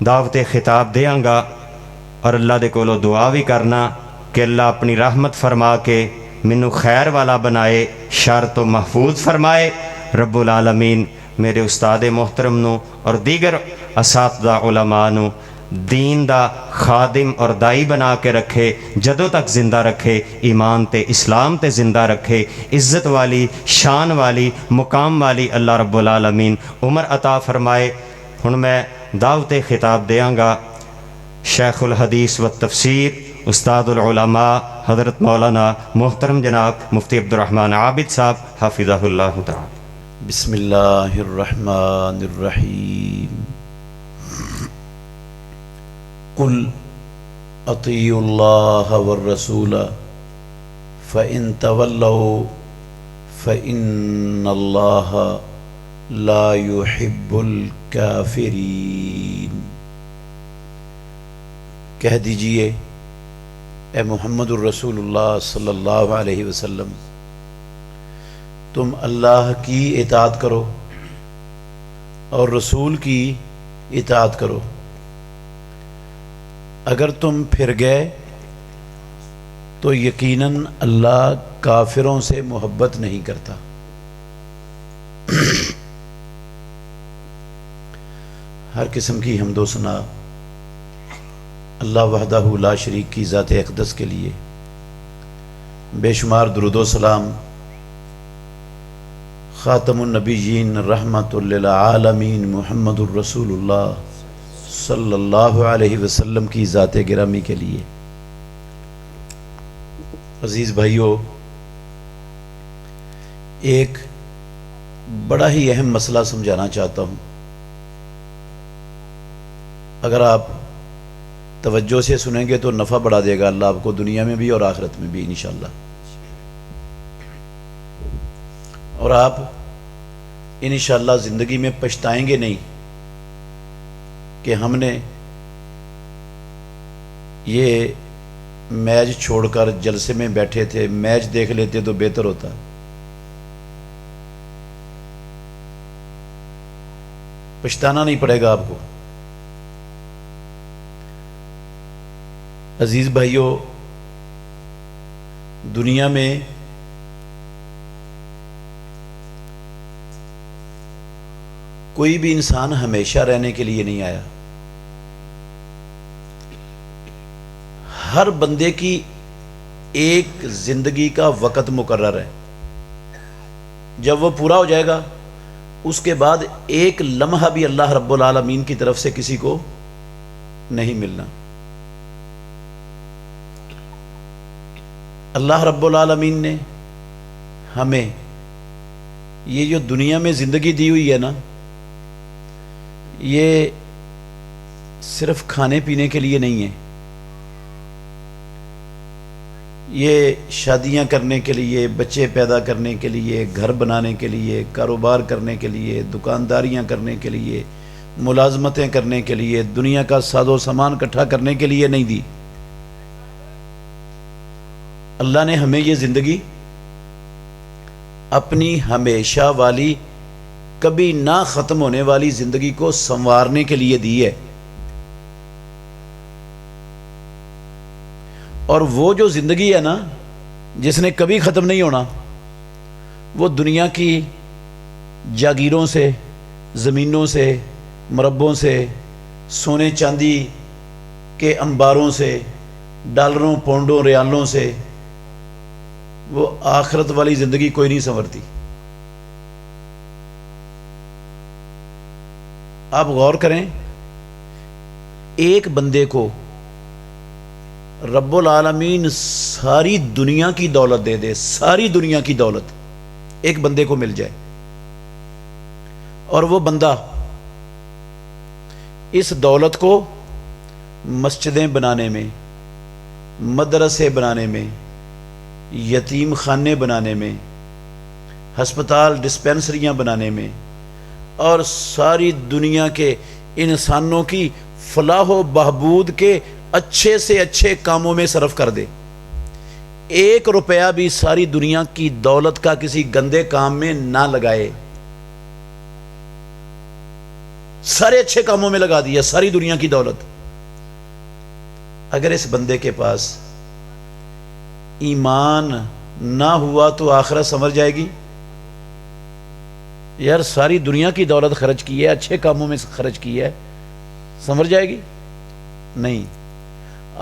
دعوت خطاب دیاں گا اور اللہ دے کولو دعا بھی کرنا کہ اللہ اپنی رحمت فرما کے مینوں خیر والا بنائے، شر تو محفوظ فرمائے۔ رب العالمین میرے استاد محترم نو اور دیگر اساتذہ علماء نو دین دا خادم اور دائی بنا کے رکھے، جدوں تک زندہ رکھے، ایمان تے اسلام تے زندہ رکھے، عزت والی، شان والی، مقام والی اللہ رب العالمین عمر عطا فرمائے۔ ہن میں دعوت خطاب دیاں گا شیخ الحدیث و تفسیر استاد العلماء حضرت مولانا محترم جناب مفتی عبدالرحمن عابد صاحب حافظہ اللہ تعالی۔ بسم اللہ الرحمن الرحیم۔ قل اطیعوا اللہ والرسول فإن تولوا فإن اللہ لا يحب الکافرین۔ کہہ دیجئے اے محمد الرسول اللہ صلی اللہ علیہ وسلم، تم اللہ کی اطاعت کرو اور رسول کی اطاعت کرو، اگر تم پھر گئے تو یقیناً اللہ کافروں سے محبت نہیں کرتا۔ ہر قسم کی حمد و ثنا اللہ وحدہ لا شریک کی ذات اقدس کے لیے، بے شمار درود و سلام خاتم النبیین رحمت للعالمین محمد الرسول اللہ صلی اللہ علیہ وسلم کی ذات گرامی کے لیے۔ عزیز بھائیو، ایک بڑا ہی اہم مسئلہ سمجھانا چاہتا ہوں، اگر آپ توجہ سے سنیں گے تو نفع بڑھا دے گا اللہ آپ کو دنیا میں بھی اور آخرت میں بھی انشاءاللہ، اور آپ انشاءاللہ زندگی میں پچھتائیں گے نہیں کہ ہم نے یہ میچ چھوڑ کر جلسے میں بیٹھے تھے، میچ دیکھ لیتے تو بہتر ہوتا۔ پچھتانا نہیں پڑے گا آپ کو۔ عزیز بھائیو، دنیا میں کوئی بھی انسان ہمیشہ رہنے کے لیے نہیں آیا۔ ہر بندے کی ایک زندگی کا وقت مقرر ہے، جب وہ پورا ہو جائے گا اس کے بعد ایک لمحہ بھی اللہ رب العالمین کی طرف سے کسی کو نہیں ملنا۔ اللہ رب العالمین نے ہمیں یہ جو دنیا میں زندگی دی ہوئی ہے نا، یہ صرف کھانے پینے کے لیے نہیں ہے، یہ شادیاں کرنے کے لیے، بچے پیدا کرنے کے لیے، گھر بنانے کے لیے، کاروبار کرنے کے لیے، دکانداریاں کرنے کے لیے، ملازمتیں کرنے کے لیے، دنیا کا ساز و سامان اکٹھا کرنے کے لیے نہیں دی۔ اللہ نے ہمیں یہ زندگی اپنی ہمیشہ والی، کبھی نہ ختم ہونے والی زندگی کو سنوارنے کے لیے دی ہے، اور وہ جو زندگی ہے نا جس نے کبھی ختم نہیں ہونا، وہ دنیا کی جاگیروں سے، زمینوں سے، مربوں سے، سونے چاندی کے انباروں سے، ڈالروں پونڈوں ریالوں سے، وہ آخرت والی زندگی کوئی نہیں سنورتی۔ آپ غور کریں، ایک بندے کو رب العالمین ساری دنیا کی دولت دے دے، ساری دنیا کی دولت ایک بندے کو مل جائے، اور وہ بندہ اس دولت کو مسجدیں بنانے میں، مدرسے بنانے میں، یتیم خانے بنانے میں، ہسپتال ڈسپینسریاں بنانے میں، اور ساری دنیا کے انسانوں کی فلاح و بہبود کے اچھے سے اچھے کاموں میں صرف کر دے، ایک روپیہ بھی ساری دنیا کی دولت کا کسی گندے کام میں نہ لگائے، سارے اچھے کاموں میں لگا دیا، ساری دنیا کی دولت۔ اگر اس بندے کے پاس ایمان نہ ہوا تو آخرت سنور جائے گی؟ یار ساری دنیا کی دولت خرچ کی ہے، اچھے کاموں میں خرچ کی ہے، سنور جائے گی؟ نہیں،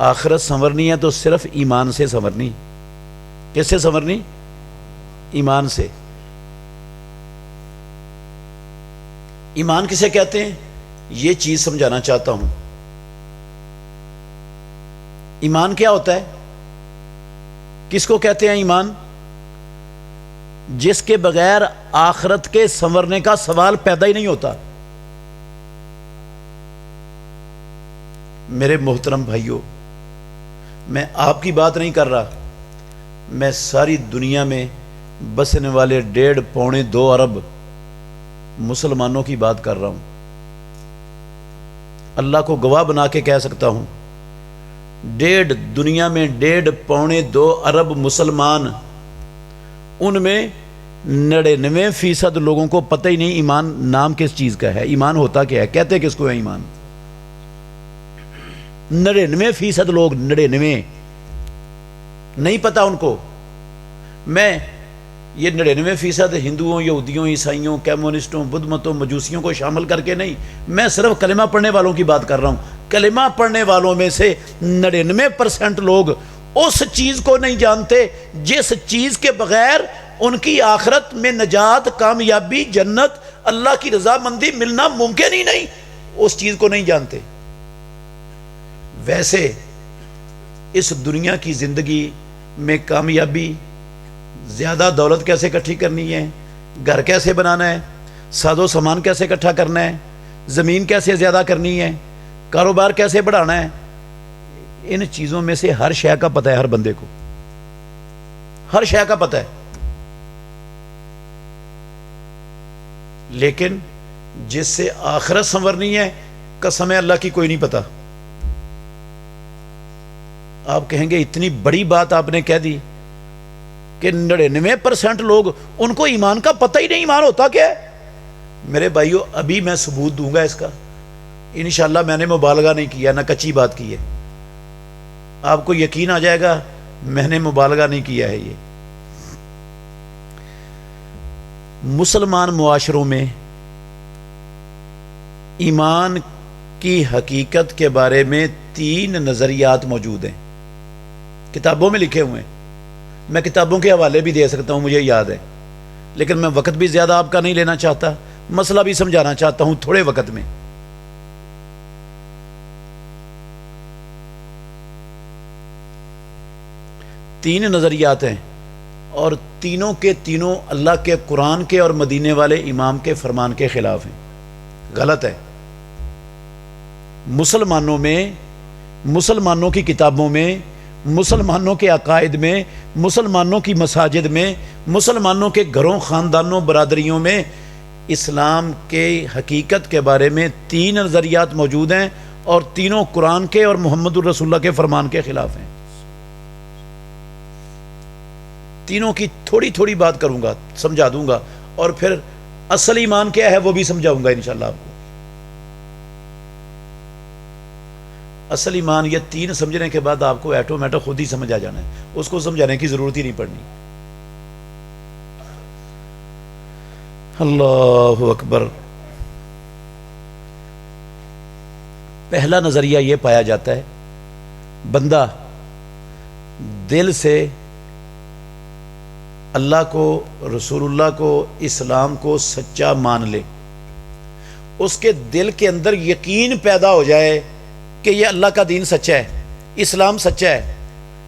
آخرت سنورنی ہے تو صرف ایمان سے سنورنی۔ کس سے سنورنی؟ ایمان سے۔ ایمان کسے کہتے ہیں؟ یہ چیز سمجھانا چاہتا ہوں۔ ایمان کیا ہوتا ہے؟ کس کو کہتے ہیں ایمان؟ جس کے بغیر آخرت کے سنورنے کا سوال پیدا ہی نہیں ہوتا۔ میرے محترم بھائیوں، میں آپ کی بات نہیں کر رہا، میں ساری دنیا میں بسنے والے 1.5-2 ارب مسلمانوں کی بات کر رہا ہوں۔ اللہ کو گواہ بنا کے کہہ سکتا ہوں، دنیا میں 1.5-2 ارب مسلمان، ان میں 99% لوگوں کو پتہ ہی نہیں ایمان نام کس چیز کا ہے، ایمان ہوتا کیا ہے، کہتے کس کو ہے ایمان۔ 99% لوگ 99 نہیں پتا ان کو۔ میں یہ 99% ہندوؤں، یہودیوں، عیسائیوں، کمیونسٹوں، بدھ متوں، مجوسیوں کو شامل کر کے نہیں، میں صرف کلمہ پڑھنے والوں کی بات کر رہا ہوں۔ کلمہ پڑھنے والوں میں سے 99% لوگ اس چیز کو نہیں جانتے جس چیز کے بغیر ان کی آخرت میں نجات، کامیابی، جنت، اللہ کی رضامندی ملنا ممکن ہی نہیں، اس چیز کو نہیں جانتے۔ ویسے اس دنیا کی زندگی میں کامیابی، زیادہ دولت کیسے اکٹھی کرنی ہے، گھر کیسے بنانا ہے، ساز و سامان کیسے اکٹھا کرنا ہے، زمین کیسے زیادہ کرنی ہے، کاروبار کیسے بڑھانا ہے، ان چیزوں میں سے ہر شے کا پتہ ہے، ہر بندے کو ہر شے کا پتہ ہے۔ لیکن جس سے آخرت سنورنی ہے، قسم اللہ کی کوئی نہیں پتا۔ آپ کہیں گے اتنی بڑی بات آپ نے کہہ دی کہ 99% لوگ ان کو ایمان کا پتہ ہی نہیں، ایمان ہوتا کیا ہے؟ میرے بھائیو، ابھی میں ثبوت دوں گا اس کا انشاءاللہ۔ میں نے مبالغہ نہیں کیا، نہ کچی بات کی ہے، آپ کو یقین آ جائے گا میں نے مبالغہ نہیں کیا ہے۔ یہ مسلمان معاشروں میں ایمان کی حقیقت کے بارے میں 3 نظریات موجود ہیں، کتابوں میں لکھے ہوئے ہیں۔ میں کتابوں کے حوالے بھی دے سکتا ہوں، مجھے یاد ہے، لیکن میں وقت بھی زیادہ آپ کا نہیں لینا چاہتا، مسئلہ بھی سمجھانا چاہتا ہوں تھوڑے وقت میں۔ تین نظریات ہیں اور تینوں کے تینوں اللہ کے قرآن کے اور مدینے والے امام کے فرمان کے خلاف ہیں، غلط ہے۔ مسلمانوں میں، مسلمانوں کی کتابوں میں، مسلمانوں کے عقائد میں، مسلمانوں کی مساجد میں، مسلمانوں کے گھروں، خاندانوں، برادریوں میں اسلام کے حقیقت کے بارے میں 3 نظریات موجود ہیں اور تینوں قرآن کے اور محمد الرسول اللہ کے فرمان کے خلاف ہیں۔ تینوں کی تھوڑی تھوڑی بات کروں گا، سمجھا دوں گا، اور پھر اصل ایمان کیا ہے وہ بھی سمجھاؤں گا انشاءاللہ آپ کو۔ اصل ایمان یہ 3 سمجھنے کے بعد آپ کو ایٹومیٹک خود ہی سمجھ آ جانا ہے، اس کو سمجھانے کی ضرورت ہی نہیں پڑنی۔ اللہ اکبر۔ پہلا نظریہ یہ پایا جاتا ہے، بندہ دل سے اللہ کو، رسول اللہ کو، اسلام کو سچا مان لے، اس کے دل کے اندر یقین پیدا ہو جائے کہ یہ اللہ کا دین سچا ہے، اسلام سچا ہے،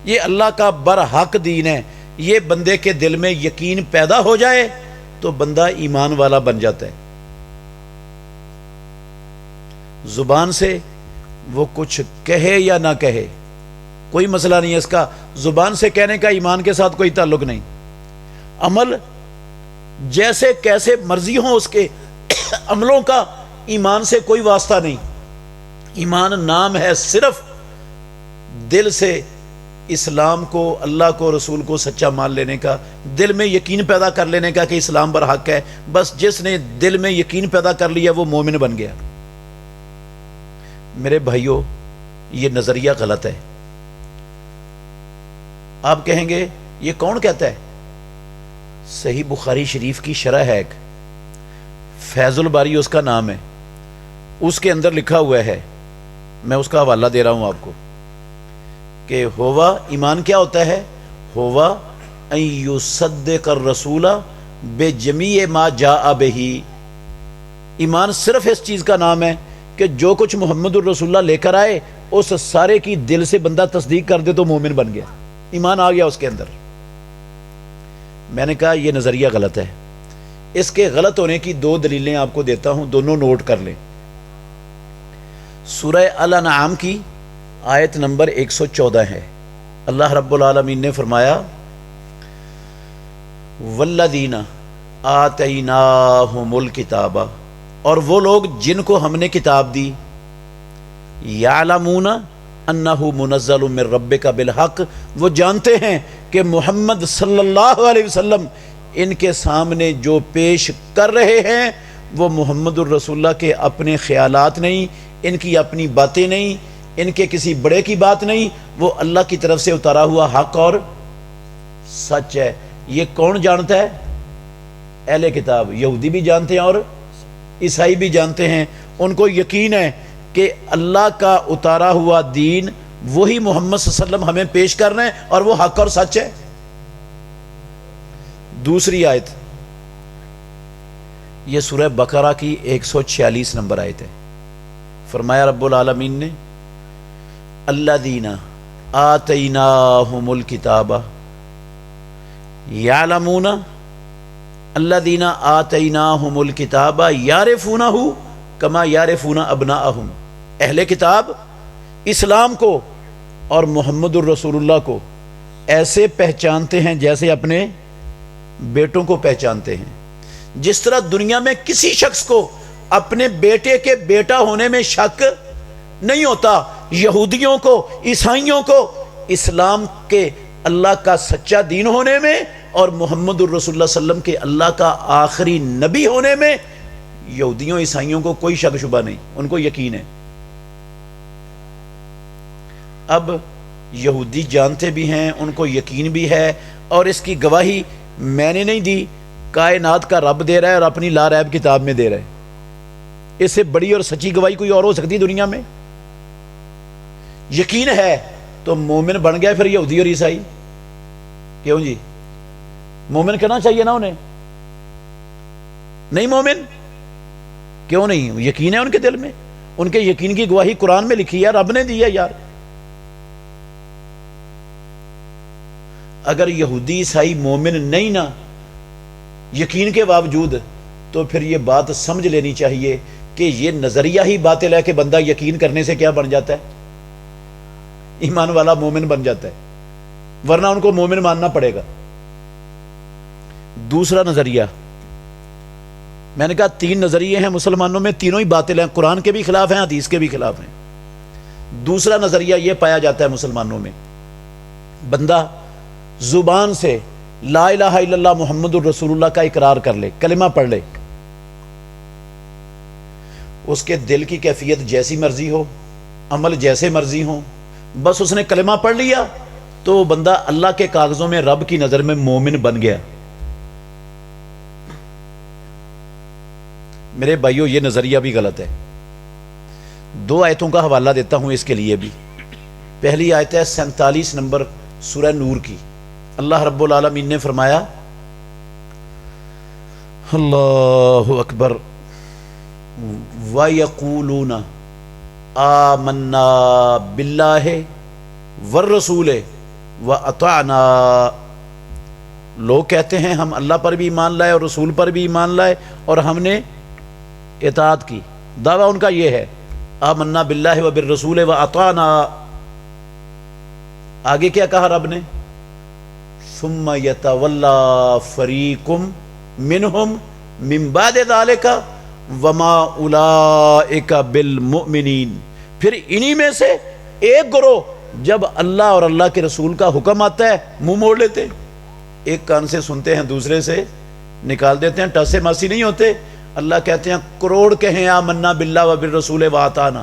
یہ اللہ کا برحق دین ہے، یہ بندے کے دل میں یقین پیدا ہو جائے تو بندہ ایمان والا بن جاتا ہے۔ زبان سے وہ کچھ کہے یا نہ کہے کوئی مسئلہ نہیں ہے، اس کا زبان سے کہنے کا ایمان کے ساتھ کوئی تعلق نہیں۔ عمل جیسے کیسے مرضی ہوں اس کے عملوں کا ایمان سے کوئی واسطہ نہیں۔ ایمان نام ہے صرف دل سے اسلام کو، اللہ کو، رسول کو سچا مان لینے کا، دل میں یقین پیدا کر لینے کا کہ اسلام برحق ہے۔ بس جس نے دل میں یقین پیدا کر لیا وہ مومن بن گیا۔ میرے بھائیوں یہ نظریہ غلط ہے. آپ کہیں گے یہ کون کہتا ہے؟ صحیح بخاری شریف کی شرح ہے ایک، فیض الباری اس کا نام ہے، اس کے اندر لکھا ہوا ہے، میں اس کا حوالہ دے رہا ہوں آپ کو، کہ ہوا ایمان کیا ہوتا ہے؟ ہوا ان یصدق الرسول بجمیع ما جاء بہ. ایمان صرف اس چیز کا نام ہے کہ جو کچھ محمد الرسول اللہ لے کر آئے اس سارے کی دل سے بندہ تصدیق کر دے تو مومن بن گیا، ایمان آ گیا اس کے اندر. میں نے کہا یہ نظریہ غلط ہے. اس کے غلط ہونے کی دو دلیلیں آپ کو دیتا ہوں، دونوں نوٹ کر لیں. سورہ الانعام کی آیت نمبر 114 ہے. اللہ رب العالمین نے فرمایا والذین آتیناہم الکتاب، اور وہ لوگ جن کو ہم نے کتاب دی، یعلمون انہ منزل من ربک بالحق، وہ جانتے ہیں کہ محمد صلی اللہ علیہ وسلم ان کے سامنے جو پیش کر رہے ہیں وہ محمد الرسول اللہ کے اپنے خیالات نہیں، ان کی اپنی باتیں نہیں، ان کے کسی بڑے کی بات نہیں، وہ اللہ کی طرف سے اتارا ہوا حق اور سچ ہے. یہ کون جانتا ہے؟ اہل کتاب، یہودی بھی جانتے ہیں اور عیسائی بھی جانتے ہیں. ان کو یقین ہے کہ اللہ کا اتارا ہوا دین وہی محمد صلی اللہ علیہ وسلم ہمیں پیش کر رہے ہیں اور وہ حق اور سچ ہے. دوسری آیت یہ سورہ بقرہ کی 146 نمبر آیت ہے. فرمایا رب العالمین نے الذین آتیناہم الکتاب یعلمون، الذین آتیناہم الکتاب یعرفونہ کما یعرفون ابناءہم. اہل کتاب اسلام کو اور محمد الرسول اللہ کو ایسے پہچانتے ہیں جیسے اپنے بیٹوں کو پہچانتے ہیں. جس طرح دنیا میں کسی شخص کو اپنے بیٹے کے بیٹا ہونے میں شک نہیں ہوتا، یہودیوں کو، عیسائیوں کو اسلام کے اللہ کا سچا دین ہونے میں اور محمد الرسول اللہ صلی اللہ علیہ وسلم کے اللہ کا آخری نبی ہونے میں یہودیوں عیسائیوں کو کوئی شک شبہ نہیں، ان کو یقین ہے. اب یہودی جانتے بھی ہیں، ان کو یقین بھی ہے، اور اس کی گواہی میں نے نہیں دی، کائنات کا رب دے رہا ہے اور اپنی لا ریب کتاب میں دے رہا ہے. اس سے بڑی اور سچی گواہی کوئی اور ہو سکتی دنیا میں؟ یقین ہے تو مومن بن گیا پھر یہودی اور عیسائی. کیوں جی؟ مومن کہنا چاہیے نا انہیں، نہیں مومن کیوں نہیں؟ یقین ہے ان کے دل میں، ان کے یقین کی گواہی قرآن میں لکھی ہے، رب نے دی ہے یار. اگر یہودی عیسائی مومن نہیں نا یقین کے باوجود، تو پھر یہ بات سمجھ لینی چاہیے کہ یہ نظریہ ہی باطل ہے کہ بندہ یقین کرنے سے کیا بن جاتا ہے؟ ایمان والا مومن بن جاتا ہے، ورنہ ان کو مومن ماننا پڑے گا. دوسرا نظریہ، میں نے کہا 3 نظریے ہیں مسلمانوں میں، تینوں ہی باطل ہیں، قرآن کے بھی خلاف ہیں، حدیث کے بھی خلاف ہیں. دوسرا نظریہ یہ پایا جاتا ہے مسلمانوں میں، بندہ زبان سے لا الہ الا اللہ محمد الرسول اللہ کا اقرار کر لے، کلمہ پڑھ لے، اس کے دل کی کیفیت جیسی مرضی ہو، عمل جیسے مرضی ہو، بس اس نے کلمہ پڑھ لیا تو وہ بندہ اللہ کے کاغذوں میں رب کی نظر میں مومن بن گیا. میرے بھائیوں یہ نظریہ بھی غلط ہے. 2 آیتوں کا حوالہ دیتا ہوں اس کے لیے بھی. پہلی آیت ہے 47 نمبر سورہ نور کی. اللہ رب العالمین نے فرمایا، اللہ اکبر، وَيَقُولُونَ آمَنَّا بِاللَّهِ وَالرَّسُولِ وَأَطَعْنَا. لوگ کہتے ہیں ہم اللہ پر بھی ایمان لائے اور رسول پر بھی ایمان لائے اور ہم نے اطاعت کی. دعویٰ ان کا یہ ہے، آمنا باللہ وبالرسول وأطعنا. آگے کیا کہا رب نے؟ ثم يتولى فريق منهم من بعد ذلك وما اولئك بالمؤمنین. پھر انہی میں سے ایک گروہ جب اللہ اور اللہ کے رسول کا حکم آتا ہے منہ موڑ لیتے، ایک کان سے سنتے ہیں دوسرے سے نکال دیتے ہیں، ٹسے ماسی نہیں ہوتے. اللہ کہتے ہیں کروڑ کہیں آمنا باللہ وبالرسول وأطعنا،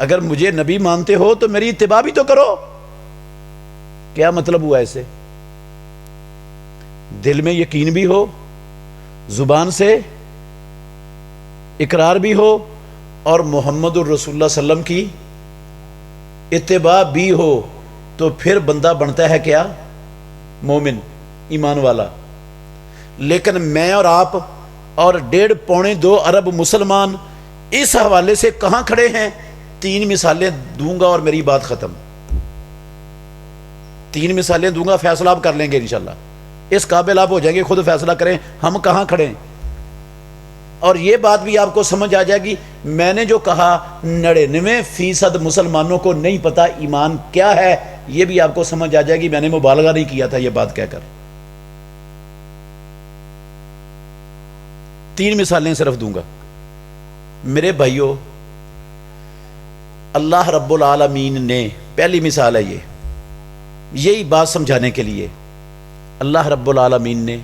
اگر مجھے نبی مانتے ہو تو میری اتباع بھی تو کرو. کیا مطلب ہوا ایسے؟ دل میں یقین بھی ہو، زبان سے اقرار بھی ہو، اور محمد الرسول اللہ صلی اللہ علیہ وسلم کی اتباع بھی ہو، تو پھر بندہ بنتا ہے کیا؟ مومن، ایمان والا. لیکن میں اور آپ اور 1.5-2 ارب مسلمان اس حوالے سے کہاں کھڑے ہیں؟ 3 مثالیں دوں گا اور میری بات ختم. 3 مثالیں دوں گا، فیصلہ آپ کر لیں گے انشاءاللہ. اس قابل آپ ہو جائیں گے، خود فیصلہ کریں ہم کہاں کھڑے ہیں. اور یہ بات بھی آپ کو سمجھ آ جائے گی، میں نے جو کہا 99% مسلمانوں کو نہیں پتا ایمان کیا ہے، یہ بھی آپ کو سمجھ آ جائے گی. میں نے مبالغہ نہیں کیا تھا یہ بات کہہ کر. 3 مثالیں صرف دوں گا. میرے بھائیوں، اللہ رب العالمین نے، پہلی مثال ہے یہی بات سمجھانے کے لیے، اللہ رب العالمین نے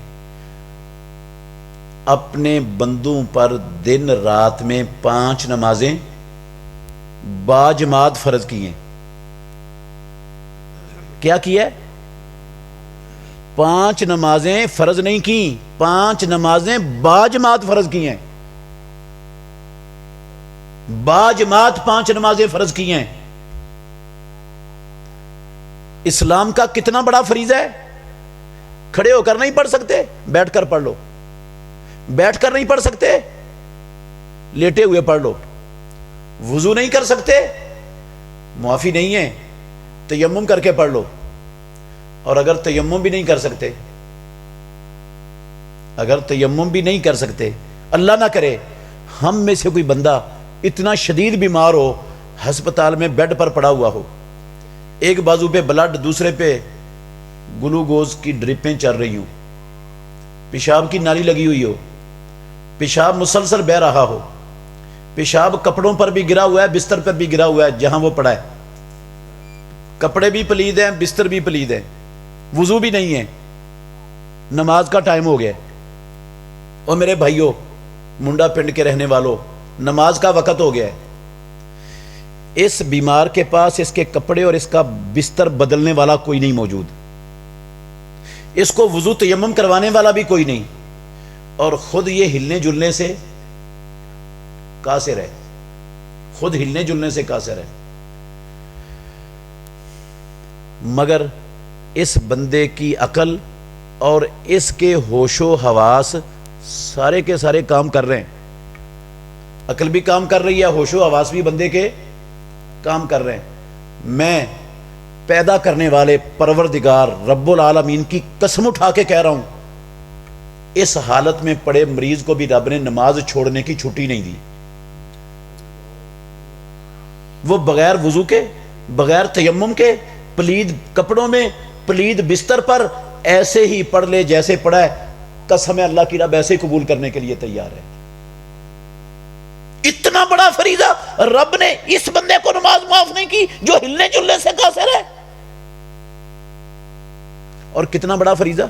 اپنے بندوں پر دن رات میں 5 نمازیں باجماعت فرض کی ہیں. کیا کیا ہے؟ 5 نمازیں فرض نہیں کی، 5 نمازیں باجماعت فرض کی ہیں. باجماعت 5 نمازیں فرض کی ہیں. اسلام کا کتنا بڑا فریضہ ہے. کھڑے ہو کر نہیں پڑھ سکتے، بیٹھ کر پڑھ لو. بیٹھ کر نہیں پڑھ سکتے، لیٹے ہوئے پڑھ لو. وضو نہیں کر سکتے، معافی نہیں ہے، تیمم کر کے پڑھ لو. اور اگر تیمم بھی نہیں کر سکتے، اگر تیمم بھی نہیں کر سکتے، اللہ نہ کرے ہم میں سے کوئی بندہ اتنا شدید بیمار ہو، ہسپتال میں بیڈ پر پڑا ہوا ہو، ایک بازو پہ بلڈ، دوسرے پہ گلوکوز کی ڈرپیں چل رہی ہوں، پیشاب کی نالی لگی ہوئی ہو، پیشاب مسلسل بہ رہا ہو، پیشاب کپڑوں پر بھی گرا ہوا ہے، بستر پر بھی گرا ہوا ہے جہاں وہ پڑا ہے، کپڑے بھی پلید ہیں، بستر بھی پلید ہے، وضو بھی نہیں ہے، نماز کا ٹائم ہو گیا. اور میرے بھائیوں، منڈا پنڈ کے رہنے والوں، نماز کا وقت ہو گیا ہے. اس بیمار کے پاس اس کے کپڑے اور اس کا بستر بدلنے والا کوئی نہیں موجود، اس کو وضو تیمم کروانے والا بھی کوئی نہیں، اور خود یہ ہلنے جلنے سے قاصر ہے، خود ہلنے جلنے سے قاصر ہے. مگر اس بندے کی عقل اور اس کے ہوش و حواس سارے کے سارے کام کر رہے ہیں. عقل بھی کام کر رہی ہے، ہوش و حواس بھی بندے کے کام کر رہے ہیں. میں پیدا کرنے والے پروردگار رب العالمین کی قسم اٹھا کے کہہ رہا ہوں، اس حالت میں پڑے مریض کو بھی رب نے نماز چھوڑنے کی چھٹی نہیں دی. وہ بغیر وضو کے، بغیر تیمم کے، پلید کپڑوں میں، پلید بستر پر ایسے ہی پڑھ لے جیسے پڑھا ہے. قسم اللہ کی رب ایسے ہی قبول کرنے کے لیے تیار ہے. اتنا بڑا فریضہ رب نے اس بندے کو نماز معاف نہیں کی جو ہلنے جلنے سے قاصر ہے. اور کتنا بڑا فریضہ،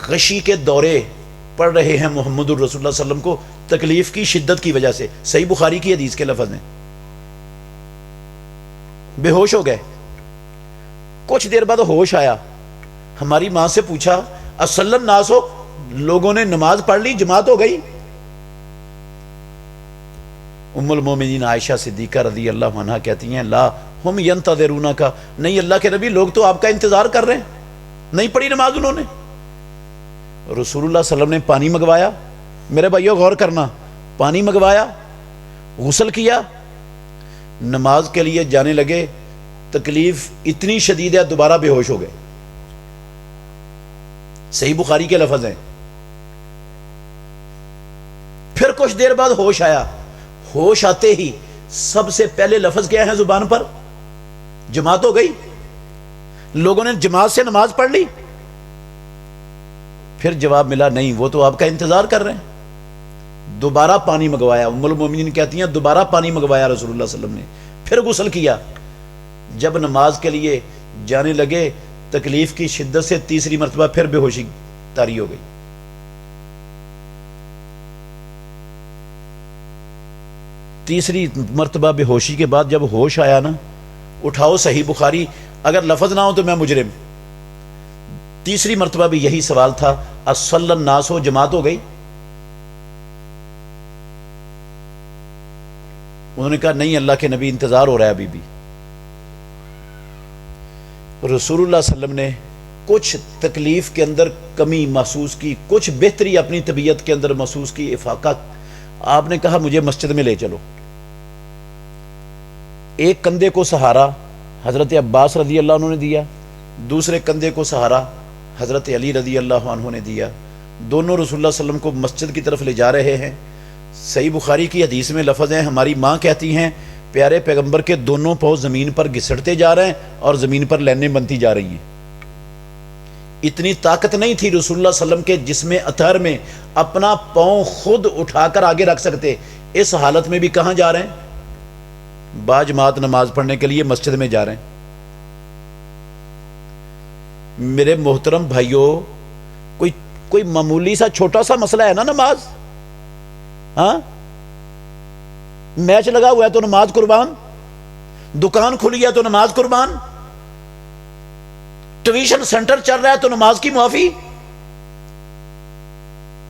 غشی کے دورے پڑھ رہے ہیں محمد الرسول اللہ صلی اللہ علیہ وسلم کو تکلیف کی شدت کی وجہ سے. صحیح بخاری کی حدیث کے لفظ ہیں. بے ہوش ہو گئے. کچھ دیر بعد ہوش آیا. ہماری ماں سے پوچھا، اصل الناس ہو، لوگوں نے نماز پڑھ لی، جماعت ہو گئی. ام المومنین عائشہ صدیقہ رضی اللہ عنہا کہتی ہیں، لا ہم ینتظرونک، نہیں اللہ کے نبی، لوگ تو آپ کا انتظار کر رہے ہیں. نہیں پڑھی نماز انہوں نے. رسول اللہ صلی اللہ علیہ وسلم نے پانی منگوایا. میرے بھائیو غور کرنا، پانی منگوایا، غسل کیا، نماز کے لیے جانے لگے. تکلیف اتنی شدید ہے دوبارہ بے ہوش ہو گئے. صحیح بخاری کے لفظ ہیں. پھر کچھ دیر بعد ہوش آیا. ہوش آتے ہی سب سے پہلے لفظ کیا ہے زبان پر؟ جماعت ہو گئی. لوگوں نے جماعت سے نماز پڑھ لی. پھر جواب ملا، نہیں وہ تو آپ کا انتظار کر رہے ہیں. دوبارہ پانی منگوایا. ام المومنین کہتی ہیں دوبارہ پانی منگوایا رسول اللہ صلی اللہ علیہ وسلم نے. پھر غسل کیا. جب نماز کے لیے جانے لگے، تکلیف کی شدت سے تیسری مرتبہ پھر بے ہوشی طاری ہو گئی. تیسری مرتبہ بے ہوشی کے بعد جب ہوش آیا نا، اٹھاؤ صحیح بخاری، اگر لفظ نہ ہو تو میں مجرم. تیسری مرتبہ بھی یہی سوال تھا، اصل الناس ہو، جماعت ہو گئی؟ انہوں نے کہا نہیں اللہ کے نبی، انتظار ہو رہا ہے ابھی بھی. رسول اللہ صلی اللہ علیہ وسلم نے کچھ تکلیف کے اندر کمی محسوس کی، کچھ بہتری اپنی طبیعت کے اندر محسوس کی، افاقہ. آپ نے کہا مجھے مسجد میں لے چلو. ایک کندھے کو سہارا حضرت عباس رضی اللہ عنہ نے دیا، دوسرے کندھے کو سہارا حضرت علی رضی اللہ عنہ نے دیا. دونوں رسول اللہ صلی اللہ علیہ وسلم کو مسجد کی طرف لے جا رہے ہیں. صحیح بخاری کی حدیث میں لفظ ہیں، ہماری ماں کہتی ہیں پیارے پیغمبر کے دونوں پاؤں زمین پر گھسٹتے جا رہے ہیں اور زمین پر لینیں بنتی جا رہی ہیں. اتنی طاقت نہیں تھی رسول اللہ صلی اللہ علیہ وسلم کے جسم اطہر میں اپنا پاؤں خود اٹھا کر آگے رکھ سکتے. اس حالت میں بھی کہاں جا رہے ہیں؟ باجماعت نماز پڑھنے کے لیے مسجد میں جا رہے ہیں. میرے محترم بھائیوں، کوئی معمولی سا چھوٹا سا مسئلہ ہے نا نماز. ہاں، میچ لگا ہوا ہے تو نماز قربان، دکان کھلی ہے تو نماز قربان، ٹیوشن سینٹر چل رہا ہے تو نماز کی معافی،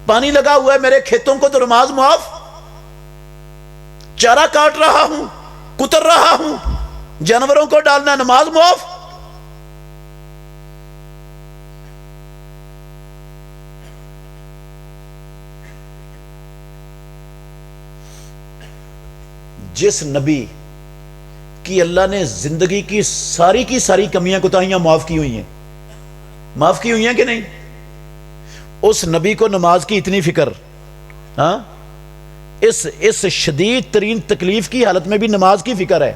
پانی لگا ہوا ہے میرے کھیتوں کو تو نماز معاف، چارہ کاٹ رہا ہوں، کتر رہا ہوں، جانوروں کو ڈالنا ہے، نماز معاف. جس نبی کی اللہ نے زندگی کی ساری کمیاں کوتاہیاں معاف کی ہوئی ہیں کہ نہیں، اس نبی کو نماز کی اتنی فکر. ہاں، اس شدید ترین تکلیف کی حالت میں بھی نماز کی فکر ہے.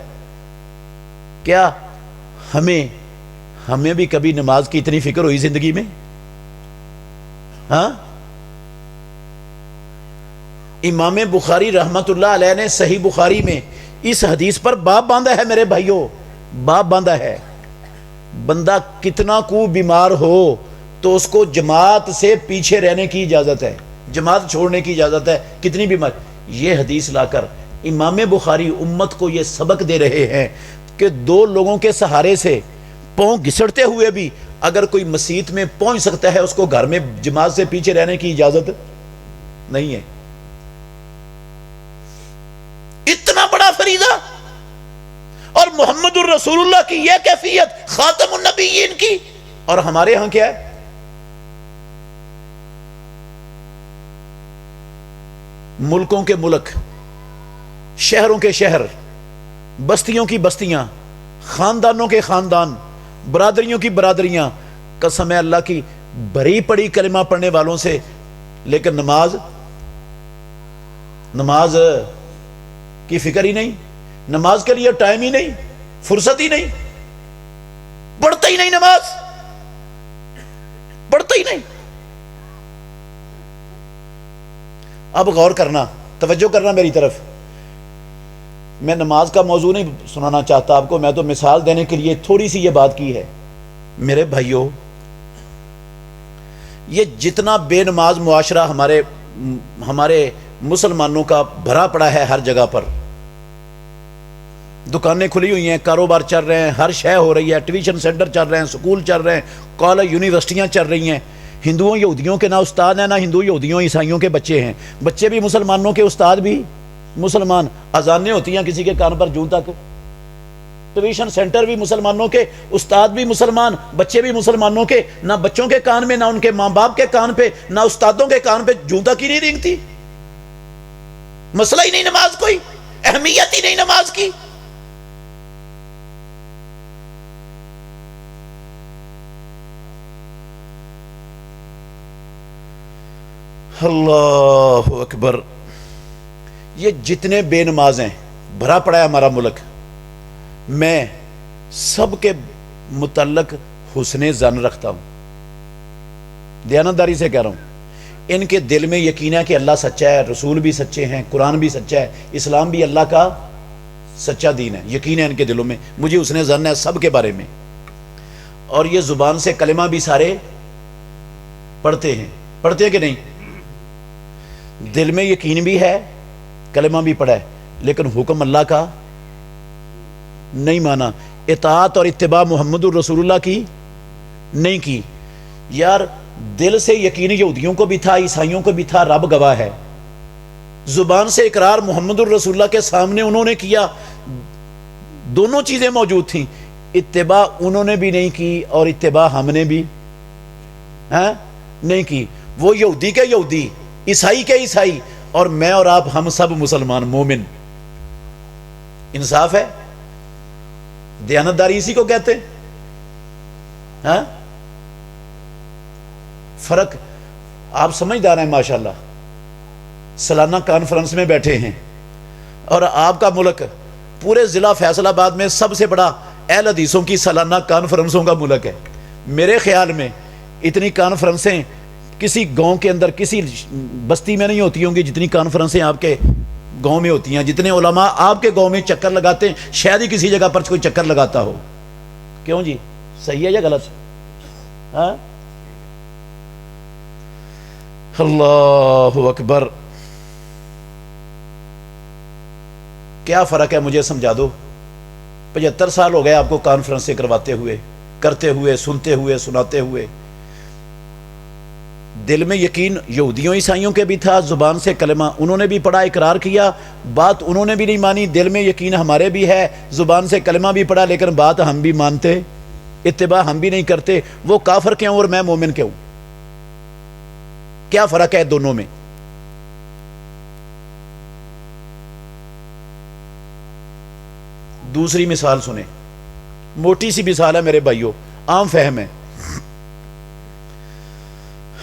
کیا ہمیں بھی کبھی نماز کی اتنی فکر ہوئی زندگی میں؟ ہاں، امام بخاری رحمت اللہ علیہ نے صحیح بخاری میں اس حدیث پر باب باندھا ہے. میرے بھائیوں، باب باندھا ہے. بندہ کتنا کو بیمار ہو تو اس کو جماعت سے پیچھے رہنے کی اجازت ہے، جماعت چھوڑنے کی اجازت ہے. کتنی بیمار، یہ حدیث لا کر امام بخاری امت کو یہ سبق دے رہے ہیں کہ دو لوگوں کے سہارے سے پاؤں گھسڑتے ہوئے بھی اگر کوئی مسجد میں پہنچ سکتا ہے، اس کو گھر میں جماعت سے پیچھے رہنے کی اجازت نہیں ہے. اتنا بڑا فریضہ، اور محمد الرسول اللہ کی یہ کیفیت، خاتم النبیین کی. اور ہمارے ہاں کیا ہے؟ ملکوں کے ملک، شہروں کے شہر، بستیوں کی بستیاں، خاندانوں کے خاندان، برادریوں کی برادریاں، قسم ہے اللہ کی، بھری پڑی کلمہ پڑھنے والوں سے، لیکن نماز کی فکر ہی نہیں، نماز کے لیے ٹائم ہی نہیں، فرصت ہی نہیں، پڑھتا ہی نہیں، نماز پڑھتا ہی نہیں. اب غور کرنا، توجہ کرنا میری طرف. میں نماز کا موضوع نہیں سنانا چاہتا آپ کو، میں تو مثال دینے کے لیے تھوڑی سی یہ بات کی ہے. میرے بھائیوں، یہ جتنا بے نماز معاشرہ ہمارے مسلمانوں کا بھرا پڑا ہے، ہر جگہ پر دکانیں کھلی ہوئی ہیں، کاروبار چل رہے ہیں، ہر شے ہو رہی ہے، ٹیوشن سینٹر چل رہے ہیں، سکول چل رہے ہیں، کالج یونیورسٹیاں چل رہی ہیں. ہندوؤں یہودیوں کے نہ استاد ہیں، نہ ہندو یہودیوں عیسائیوں کے بچے ہیں. بچے بھی مسلمانوں کے، استاد بھی مسلمان. اذانیں ہوتی ہیں کسی کے کان پر جوں تک. ٹیوشن سینٹر بھی مسلمانوں کے، استاد بھی مسلمان، بچے بھی مسلمانوں کے. نہ بچوں کے کان میں، نہ ان کے ماں باپ کے کان پہ، نہ استادوں کے کان پہ جوں تک ہی نہیں رینگتی. مسئلہ ہی نہیں نماز، کوئی اہمیت ہی نہیں نماز کی. اللہ اکبر. یہ جتنے بے نماز ہیں، بھرا پڑا ہے ہمارا ملک. میں سب کے متعلق حسن ظن رکھتا ہوں، دیانتداری سے کہہ رہا ہوں. ان کے دل میں یقین ہے کہ اللہ سچا ہے، رسول بھی سچے ہیں، قرآن بھی سچا ہے، اسلام بھی اللہ کا سچا دین ہے. یقین ہے ان کے دلوں میں، مجھے حسن ظن ہے سب کے بارے میں. اور یہ زبان سے کلمہ بھی سارے پڑھتے ہیں کہ نہیں؟ دل میں یقین بھی ہے، کلمہ بھی پڑھا ہے. لیکن حکم اللہ کا نہیں مانا، اطاعت اور اتباع محمد الرسول اللہ کی نہیں کی۔ یار دل سے یقین یہودیوں کو بھی تھا، عیسائیوں کو بھی تھا، رب گواہ ہے۔ زبان سے اقرار محمد الرسول اللہ کے سامنے انہوں نے کیا، دونوں چیزیں موجود تھیں۔ اتباع انہوں نے بھی نہیں کی اور اتباع ہم نے بھی نہیں کی۔ وہ یہودی کے یہودی، عیسائی کے عیسائی، اور میں اور آپ ہم سب مسلمان مومن۔ انصاف ہے؟ دیانتداری اسی کو کہتے ہیں۔ فرق آپ سمجھدار ہیں ماشاءاللہ۔ سالانہ کانفرنس میں بیٹھے ہیں اور آپ کا ملک پورے ضلع فیصل آباد میں سب سے بڑا اہل حدیثوں کی سالانہ کانفرنسوں کا ملک ہے۔ میرے خیال میں اتنی کانفرنسیں کسی گاؤں کے اندر، کسی بستی میں نہیں ہوتی ہوں گی جتنی کانفرنسیں آپ کے گاؤں میں ہوتی ہیں۔ جتنے علماء آپ کے گاؤں میں چکر لگاتے ہیں، شاید ہی کسی جگہ پر کوئی چکر لگاتا ہو۔ کیوں جی؟ صحیح ہے یا غلط؟ اللہ اکبر۔ کیا فرق ہے مجھے سمجھا دو۔ 75 سال ہو گئے آپ کو کانفرنسیں کرواتے ہوئے، کرتے ہوئے، سنتے ہوئے، سناتے ہوئے۔ دل میں یقین یہودیوں عیسائیوں کے بھی تھا، زبان سے کلمہ انہوں نے بھی پڑھا، اقرار کیا، بات انہوں نے بھی نہیں مانی۔ دل میں یقین ہمارے بھی ہے، زبان سے کلمہ بھی پڑھا، لیکن بات ہم بھی مانتے، اتباع ہم بھی نہیں کرتے۔ وہ کافر کیوں اور میں مومن کیوں؟ کیا فرق ہے دونوں میں؟ دوسری مثال سنیں، موٹی سی مثال ہے میرے بھائیوں، عام فہم ہے۔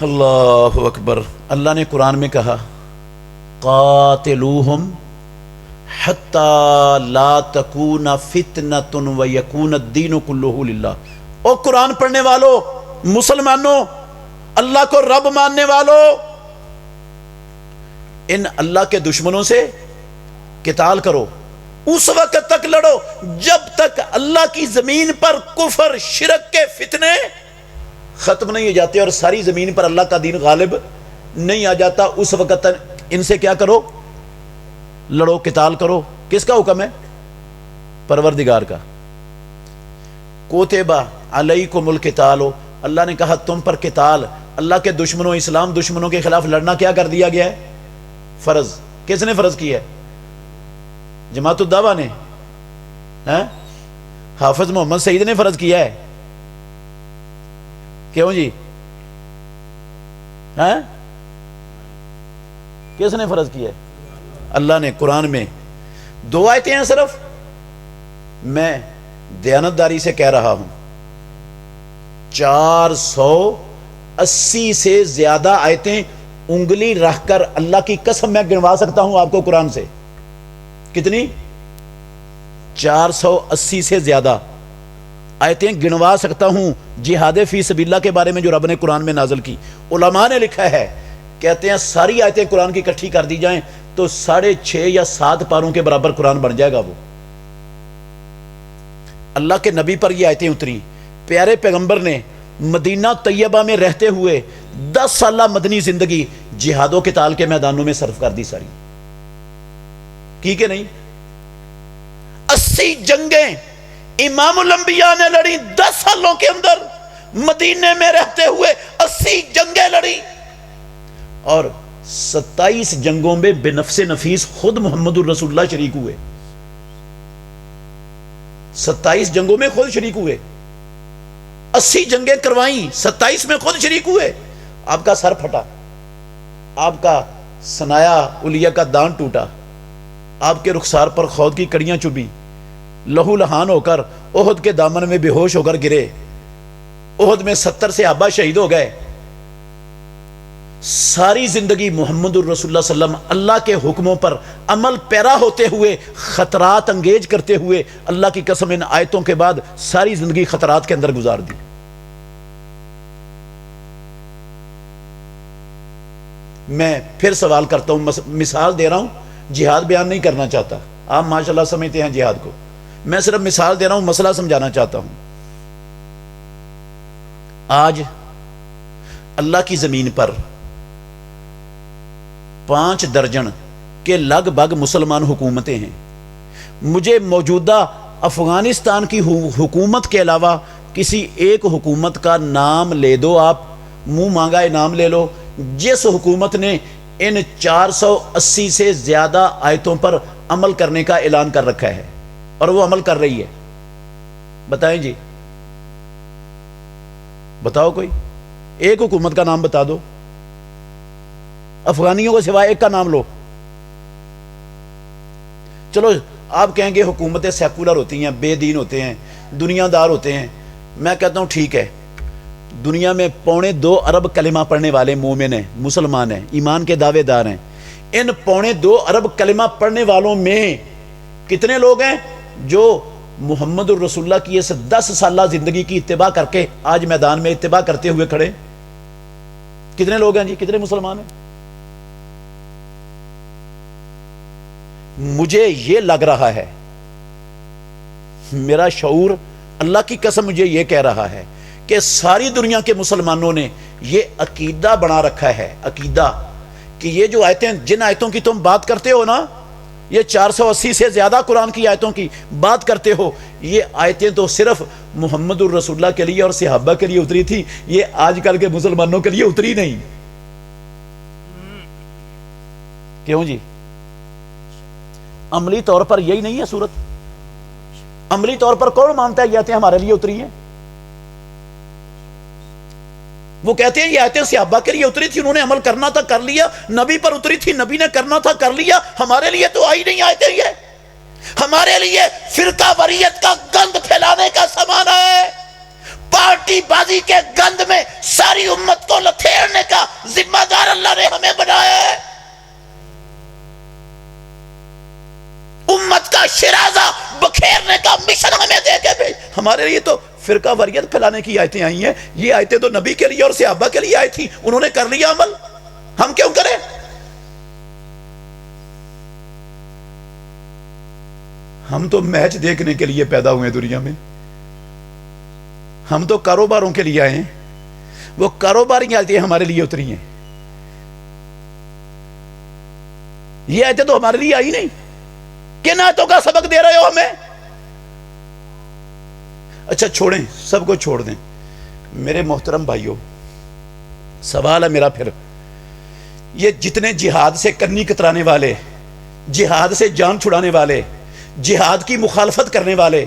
اللہ اکبر۔ اللہ نے قرآن میں کہا قاتلوہم حتی لا تکون فتنۃ ویکون الدین کلہ للہ۔ او قرآن پڑھنے والوں، مسلمانوں، اللہ کو رب ماننے والوں، ان اللہ کے دشمنوں سے قتال کرو، اس وقت تک لڑو جب تک اللہ کی زمین پر کفر شرک کے فتنے ختم نہیں ہو جاتے اور ساری زمین پر اللہ کا دین غالب نہیں آ جاتا۔ اس وقت تک ان سے کیا کرو؟ لڑو، قتال کرو۔ کس کا حکم ہے؟ پروردگار کا۔ کوتبہ علیکم القتال، اللہ نے کہا تم پر قتال، اللہ کے دشمنوں، اسلام دشمنوں کے خلاف لڑنا کیا کر دیا گیا ہے؟ فرض۔ کس نے فرض کیا ہے؟ جماعت الدعوہ نے، حافظ محمد سعید نے فرض کیا ہے۔ کیوں جی؟ کس نے فرض کیا ہے؟ اللہ نے قرآن میں 2 آیتیں ہیں صرف۔ میں دیانتداری سے کہہ رہا ہوں 480 سے زیادہ آیتیں انگلی رکھ کر اللہ کی قسم میں گنوا سکتا ہوں آپ کو قرآن سے۔ کتنی؟ 480 سے زیادہ آیتیں گنوا سکتا ہوں جہاد فی سبیل اللہ کے بارے میں جو رب نے قرآن میں نازل کی۔ علماء نے لکھا ہے، کہتے ہیں ساری آیتیں قرآن کی اکٹھی کر دی جائیں تو 6.5 یا 7 پاروں کے برابر قرآن بن جائے گا۔ وہ اللہ کے نبی پر یہ آیتیں اتری۔ پیارے پیغمبر نے مدینہ طیبہ میں رہتے ہوئے 10 سالہ مدنی زندگی جہاد و قتال کے میدانوں میں صرف کر دی ساری، کی کہ نہیں؟ 80 جنگیں امام الانبیاء نے لڑی 10 سالوں کے اندر، مدینے میں رہتے ہوئے 80 جنگیں لڑی، اور 27 جنگوں میں بے نفس نفیس خود محمد الرسول اللہ شریک ہوئے۔ 27 جنگوں میں خود شریک ہوئے، 80 جنگیں کروائیں، 27 میں خود شریک ہوئے۔ آپ کا سر پھٹا، آپ کا سنایا الیہ کا دان ٹوٹا، آپ کے رخسار پر خود کی کڑیاں چبھی، لہو لہان ہو کر احد کے دامن میں بے ہوش ہو کر گرے، احد میں 70 صحابہ شہید ہو گئے۔ ساری زندگی محمد الرسول اللہ صلی اللہ علیہ وسلم اللہ کے حکموں پر عمل پیرا ہوتے ہوئے، خطرات انگیج کرتے ہوئے، اللہ کی قسم ان آیتوں کے بعد ساری زندگی خطرات کے اندر گزار دی۔ میں پھر سوال کرتا ہوں، مثال دے رہا ہوں، جہاد بیان نہیں کرنا چاہتا، آپ ماشاءاللہ سمجھتے ہیں جہاد کو، میں صرف مثال دے رہا ہوں، مسئلہ سمجھانا چاہتا ہوں۔ آج اللہ کی زمین پر 5 درجن کہ لگ بھگ مسلمان حکومتیں ہیں. مجھے موجودہ افغانستان کی حکومت کے علاوہ کسی ایک حکومت کا نام لے دو, آپ منہ مانگا نام لے لو جس حکومت نے ان 480 سے زیادہ آیتوں پر عمل کرنے کا اعلان کر رکھا ہے اور وہ عمل کر رہی ہے. بتائیں جی, بتاؤ کوئی ایک حکومت کا نام بتا دو. افغانیوں کو سوائے ایک کا نام لو. چلو آپ کہیں گے حکومتیں سیکولر ہوتی ہیں, بے دین ہوتے ہیں, دنیا دار ہوتے ہیں. میں کہتا ہوں ٹھیک ہے, دنیا میں 2.25 ارب کلمہ پڑھنے والے مومن ہیں, مسلمان ہیں, ایمان کے دعوے دار ہیں. ان 2.25 ارب کلمہ پڑھنے والوں میں کتنے لوگ ہیں جو محمد الرسول اللہ کی اس 10 سالہ زندگی کی اتباع کر کے آج میدان میں اتباع کرتے ہوئے کھڑے؟ کتنے لوگ ہیں جی, کتنے مسلمان ہیں؟ مجھے یہ لگ رہا ہے, میرا شعور اللہ کی قسم مجھے یہ کہہ رہا ہے کہ ساری دنیا کے مسلمانوں نے یہ عقیدہ بنا رکھا ہے, عقیدہ کہ یہ جو آیتیں, جن آیتوں کی تم بات کرتے ہو نا, یہ 480 سے زیادہ قرآن کی آیتوں کی بات کرتے ہو, یہ آیتیں تو صرف محمد الرسول اللہ کے لیے اور صحابہ کے لیے اتری تھی, یہ آج کل کے مسلمانوں کے لیے اتری نہیں. کیوں جی؟ عملی طور پر یہی نہیں ہے صورت. عملی طور پر کون مانتا ہے یہ آیتیں ہمارے لیے اتری ہیں؟ وہ کہتے ہیں یہ آیتیں صحابہ کے لیے اتری تھی, انہوں نے عمل کرنا تھا کر لیا. نبی پر اتری تھی, نبی نے کرنا تھا کر لیا. ہمارے لیے تو آئی نہیں آیتیں یہ. ہمارے لیے فرقہ واریت کا گند پھیلانے کا سامان ہے, پارٹی بازی کے گند میں ساری امت کو لتھیڑنے کا ذمہ دار اللہ نے ہمیں بنایا ہے. امت کا شرازہ بکھیرنے کا مشن ہمیں دے کے بھیج. ہمارے لیے تو فرقہ واریت پھیلانے کی آیتیں آئی ہیں. یہ آیتیں تو نبی کے لیے اور صحابہ کے لیے آئی تھی, انہوں نے کر لیا عمل, ہم کیوں کریں؟ ہم تو میچ دیکھنے کے لیے پیدا ہوئے دنیا میں, ہم تو کاروباروں کے لیے آئے ہیں. وہ کاروباری آیتیں ہمارے لیے اتری ہیں, یہ آیتیں تو ہمارے لیے آئی نہیں. کن آیتوں کا سبق دے رہے ہو ہمیں؟ اچھا چھوڑیں, سب کو چھوڑ دیں. میرے محترم بھائیوں, سوال ہے میرا پھر, یہ جتنے جہاد سے کنی کترانے والے, جہاد سے جان چھڑانے والے, جہاد کی مخالفت کرنے والے,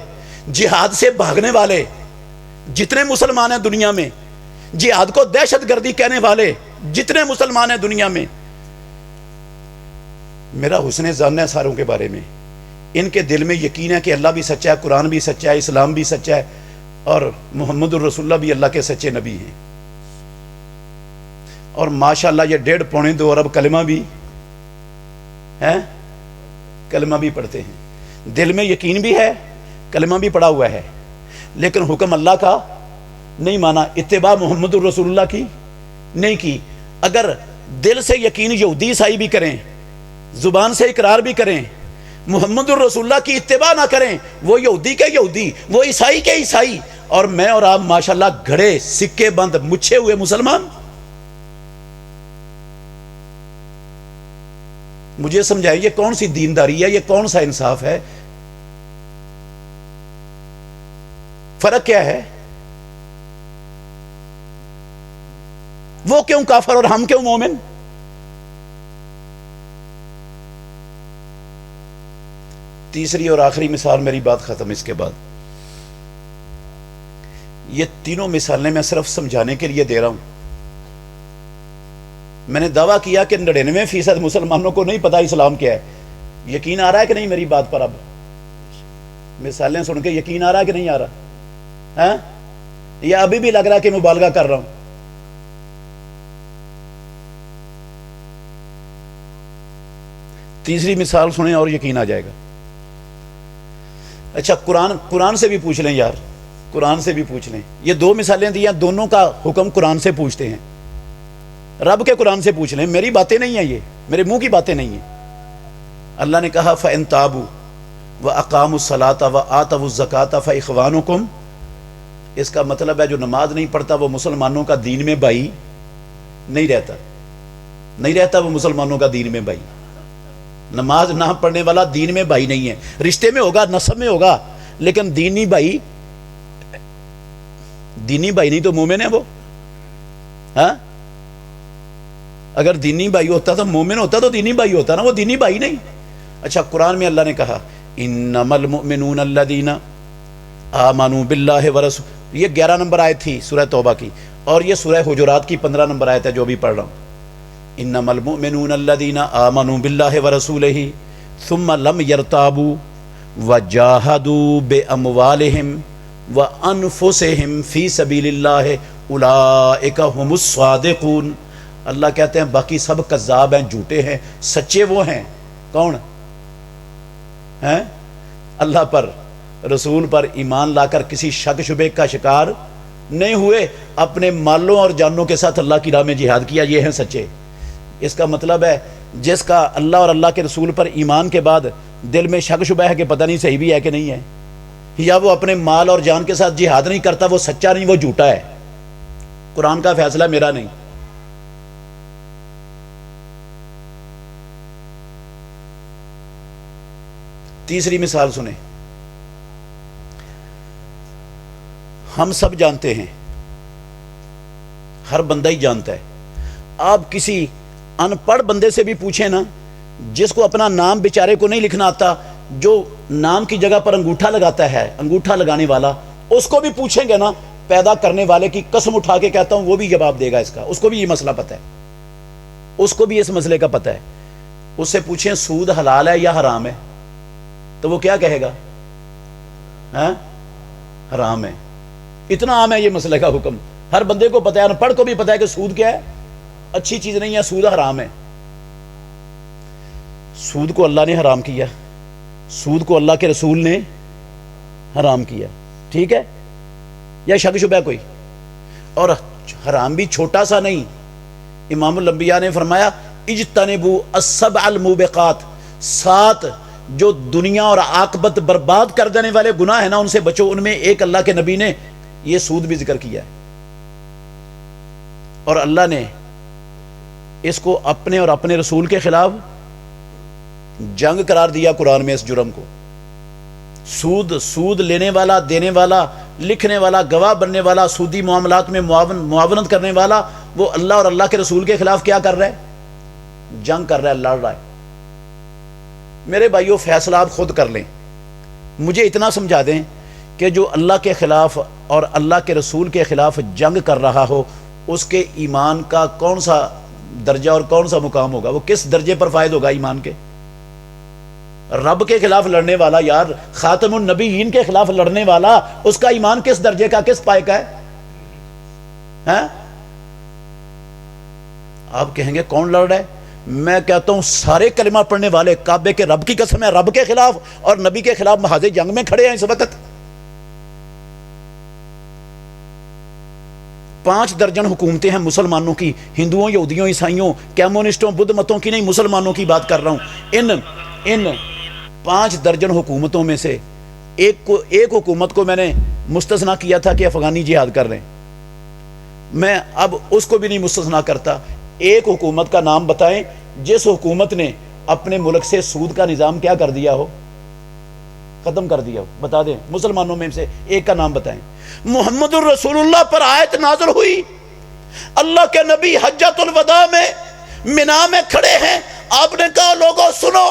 جہاد سے بھاگنے والے جتنے مسلمان ہیں دنیا میں, جہاد کو دہشت گردی کہنے والے جتنے مسلمان ہیں دنیا میں, میرا حسن ظن ہے ساروں کے بارے میں. ان کے دل میں یقین ہے کہ اللہ بھی سچا ہے, قرآن بھی سچا ہے, اسلام بھی سچا ہے, اور محمد الرسول اللہ بھی اللہ کے سچے نبی ہیں. اور ماشاءاللہ یہ 1.5-2 ارب کلمہ بھی ہیں, کلمہ بھی پڑھتے ہیں. دل میں یقین بھی ہے, کلمہ بھی پڑھا ہوا ہے, لیکن حکم اللہ کا نہیں مانا, اتباع محمد الرسول اللہ کی نہیں کی. اگر دل سے یقین یہودی عیسائی بھی کریں, زبان سے اقرار بھی کریں, محمد الرسول اللہ کی اتباع نہ کریں, وہ یہودی کے یہودی, وہ عیسائی کے عیسائی, اور میں اور آپ ماشاءاللہ گھڑے سکے بند مچھے ہوئے مسلمان. مجھے سمجھائیں یہ کون سی دینداری ہے, یہ کون سا انصاف ہے؟ فرق کیا ہے؟ وہ کیوں کافر اور ہم کیوں مومن؟ تیسری اور آخری مثال, میری بات ختم اس کے بعد. یہ تینوں مثالیں میں صرف سمجھانے کے لیے دے رہا ہوں. میں نے دعویٰ کیا کہ 99% مسلمانوں کو نہیں پتا اسلام کیا ہے. یقین آ رہا ہے کہ نہیں میری بات پر؟ اب مثالیں سن کے یقین آ رہا ہے کہ نہیں آ رہا ہے؟ یا ابھی بھی لگ رہا ہے کہ مبالغہ کر رہا ہوں؟ تیسری مثال سنیں اور یقین آ جائے گا. اچھا قرآن سے بھی پوچھ لیں یار, قرآن سے بھی پوچھ لیں. یہ 2 مثالیں دی ہیں, دونوں کا حکم قرآن سے پوچھتے ہیں. رب کے قرآن سے پوچھ لیں, میری باتیں نہیں ہیں, یہ میرے منہ کی باتیں نہیں ہیں. اللہ نے کہا فَإِن تَابُوا وَأَقَامُوا الصَّلَاةَ وَآتَوُا الزَّكَاةَ فَإِخْوَانُكُمْ. اس کا مطلب ہے جو نماز نہیں پڑھتا وہ مسلمانوں کا دین میں بھائی نہیں رہتا, نہیں رہتا وہ مسلمانوں کا دین میں بھائی. نماز نہ پڑھنے والا دین میں بھائی نہیں ہے. رشتے میں ہوگا، نسب میں ہوگا، لیکن دینی بھائی نہیں تو مومن ہے وہ. ہاں، اگر دینی بھائی ہوتا تو مومن ہوتا تو دینی بھائی ہوتا نا، وہ دینی بھائی نہیں. اچھا، قرآن میں اللہ نے کہا انما المؤمنون الذین آمنوا باللہ ورسول، یہ 11 نمبر آیت تھی سورہ توبہ کی، اور یہ سورہ حجرات کی 15 نمبر آیت ہے جو بھی پڑھ رہا ہوں. انما المؤمنون الذین آمنوا باللہ ورسولہ ثم لم یرتابوا وجاہدوا باموالہم وانفسہم فی سبیل اللہ اولئک هم الصادقون. اللہ کہتے ہیں باقی سب کذاب ہیں، جھوٹے ہیں، سچے وہ ہیں. کون ہیں؟ اللہ پر، رسول پر ایمان لا کر کسی شک شبے کا شکار نہیں ہوئے، اپنے مالوں اور جانوں کے ساتھ اللہ کی راہ میں جہاد کیا، یہ ہیں سچے. اس کا مطلب ہے جس کا اللہ اور اللہ کے رسول پر ایمان کے بعد دل میں شک شبہ ہے کہ پتہ نہیں صحیح بھی ہے کہ نہیں ہے، یا وہ اپنے مال اور جان کے ساتھ جہاد نہیں کرتا، وہ سچا نہیں، وہ جھوٹا ہے. قرآن کا فیصلہ میرا نہیں. تیسری مثال سنیں. ہم سب جانتے ہیں، ہر بندہ ہی جانتا ہے. آپ کسی ان پڑھ بندے سے بھی پوچھیں نا، جس کو اپنا نام بیچارے کو نہیں لکھنا آتا، جو نام کی جگہ پر انگوٹھا لگاتا ہے، انگوٹھا لگانے والا، اس کو بھی پوچھیں گے نا، پیدا کرنے والے کی قسم اٹھا کے کہتا ہوں وہ بھی جواب دے گا اس کا. اس کو بھی یہ مسئلہ پتہ ہے، اس کو بھی اس مسئلے کا پتہ ہے. اس سے پوچھیں سود حلال ہے یا حرام ہے، تو وہ کیا کہے گا؟ ہاں، حرام ہے. اتنا عام ہے یہ مسئلے کا حکم، ہر بندے کو پتہ ہے، ان پڑھ کو بھی پتہ ہے کہ سود کیا ہے، اچھی چیز نہیں ہے، سود حرام ہے. سود کو اللہ نے حرام کیا، سود کو اللہ کے رسول نے حرام کیا. ٹھیک ہے، یا شک شبہ کوئی؟ اور حرام بھی چھوٹا سا نہیں. امام الانبیاء نے فرمایا اجتنبوا السبع الموبقات، 7 جو دنیا اور عاقبت برباد کر دینے والے گناہ ہیں نا، ان سے بچو. ان میں ایک اللہ کے نبی نے یہ سود بھی ذکر کیا ہے، اور اللہ نے اس کو اپنے اور اپنے رسول کے خلاف جنگ قرار دیا قرآن میں. اس جرم کو، سود لینے والا، دینے والا، لکھنے والا، گواہ بننے والا، سودی معاملات میں معاونت کرنے والا، وہ اللہ اور اللہ کے رسول کے خلاف کیا کر رہا ہے؟ جنگ کر رہا ہے، لڑ رہا ہے. میرے بھائیو، فیصلہ آپ خود کر لیں. مجھے اتنا سمجھا دیں کہ جو اللہ کے خلاف اور اللہ کے رسول کے خلاف جنگ کر رہا ہو، اس کے ایمان کا کون سا درجہ اور کون سا مقام ہوگا؟ وہ کس درجے پر فائد ہوگا ایمان کے؟ رب کے خلاف لڑنے والا، یار خاتم النبیین کے خلاف لڑنے والا، اس کا ایمان کس درجے کا، کس پائے کا ہے؟ ہاں؟ آپ کہیں گے کون لڑ رہا ہے؟ میں کہتا ہوں سارے کلمہ پڑھنے والے، کعبے کے رب کی قسم ہے، رب کے خلاف اور نبی کے خلاف محاذ جنگ میں کھڑے ہیں اس وقت. 5 درجن حکومتیں ہیں مسلمانوں کی، ہندوؤں، یہودیوں، عیسائیوں، کمیونسٹوں، بدھ متوں کی نہیں، مسلمانوں کی بات کر رہا ہوں. ان 5 درجن حکومتوں میں سے ایک حکومت کو میں نے مستثنا کیا تھا کہ افغانی جہاد کر رہے ہیں. میں اب اس کو بھی نہیں مستثنا کرتا. ایک حکومت کا نام بتائیں جس حکومت نے اپنے ملک سے سود کا نظام کیا کر دیا ہو، ختم کر دیا ہو، بتا دیں. مسلمانوں میں سے ایک کا نام بتائیں. محمد الرسول اللہ پر آیت نازل ہوئی، اللہ کے نبی حجۃ الوداع میں منا میں کھڑے ہیں، آپ نے کہا لوگوں سنو،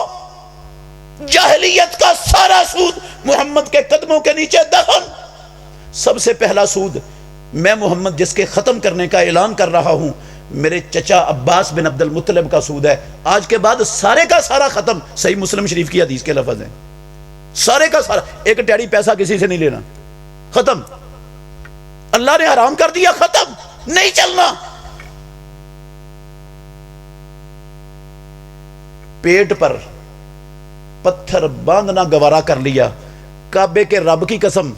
جاہلیت کا سارا سود محمد کے قدموں کے نیچے دفن. سب سے پہلا سود میں محمد جس کے ختم کرنے کا اعلان کر رہا ہوں، میرے چچا عباس بن عبد المطلب کا سود ہے. آج کے بعد سارے کا سارا ختم. صحیح مسلم شریف کی حدیث کے لفظ ہیں، سارے کا سارا، ایک ٹیڑی پیسہ کسی سے نہیں لینا، ختم. اللہ نے حرام کر دیا، ختم، نہیں چلنا. پیٹ پر پتھر باندھنا گوارا کر لیا. کعبے کے رب کی قسم،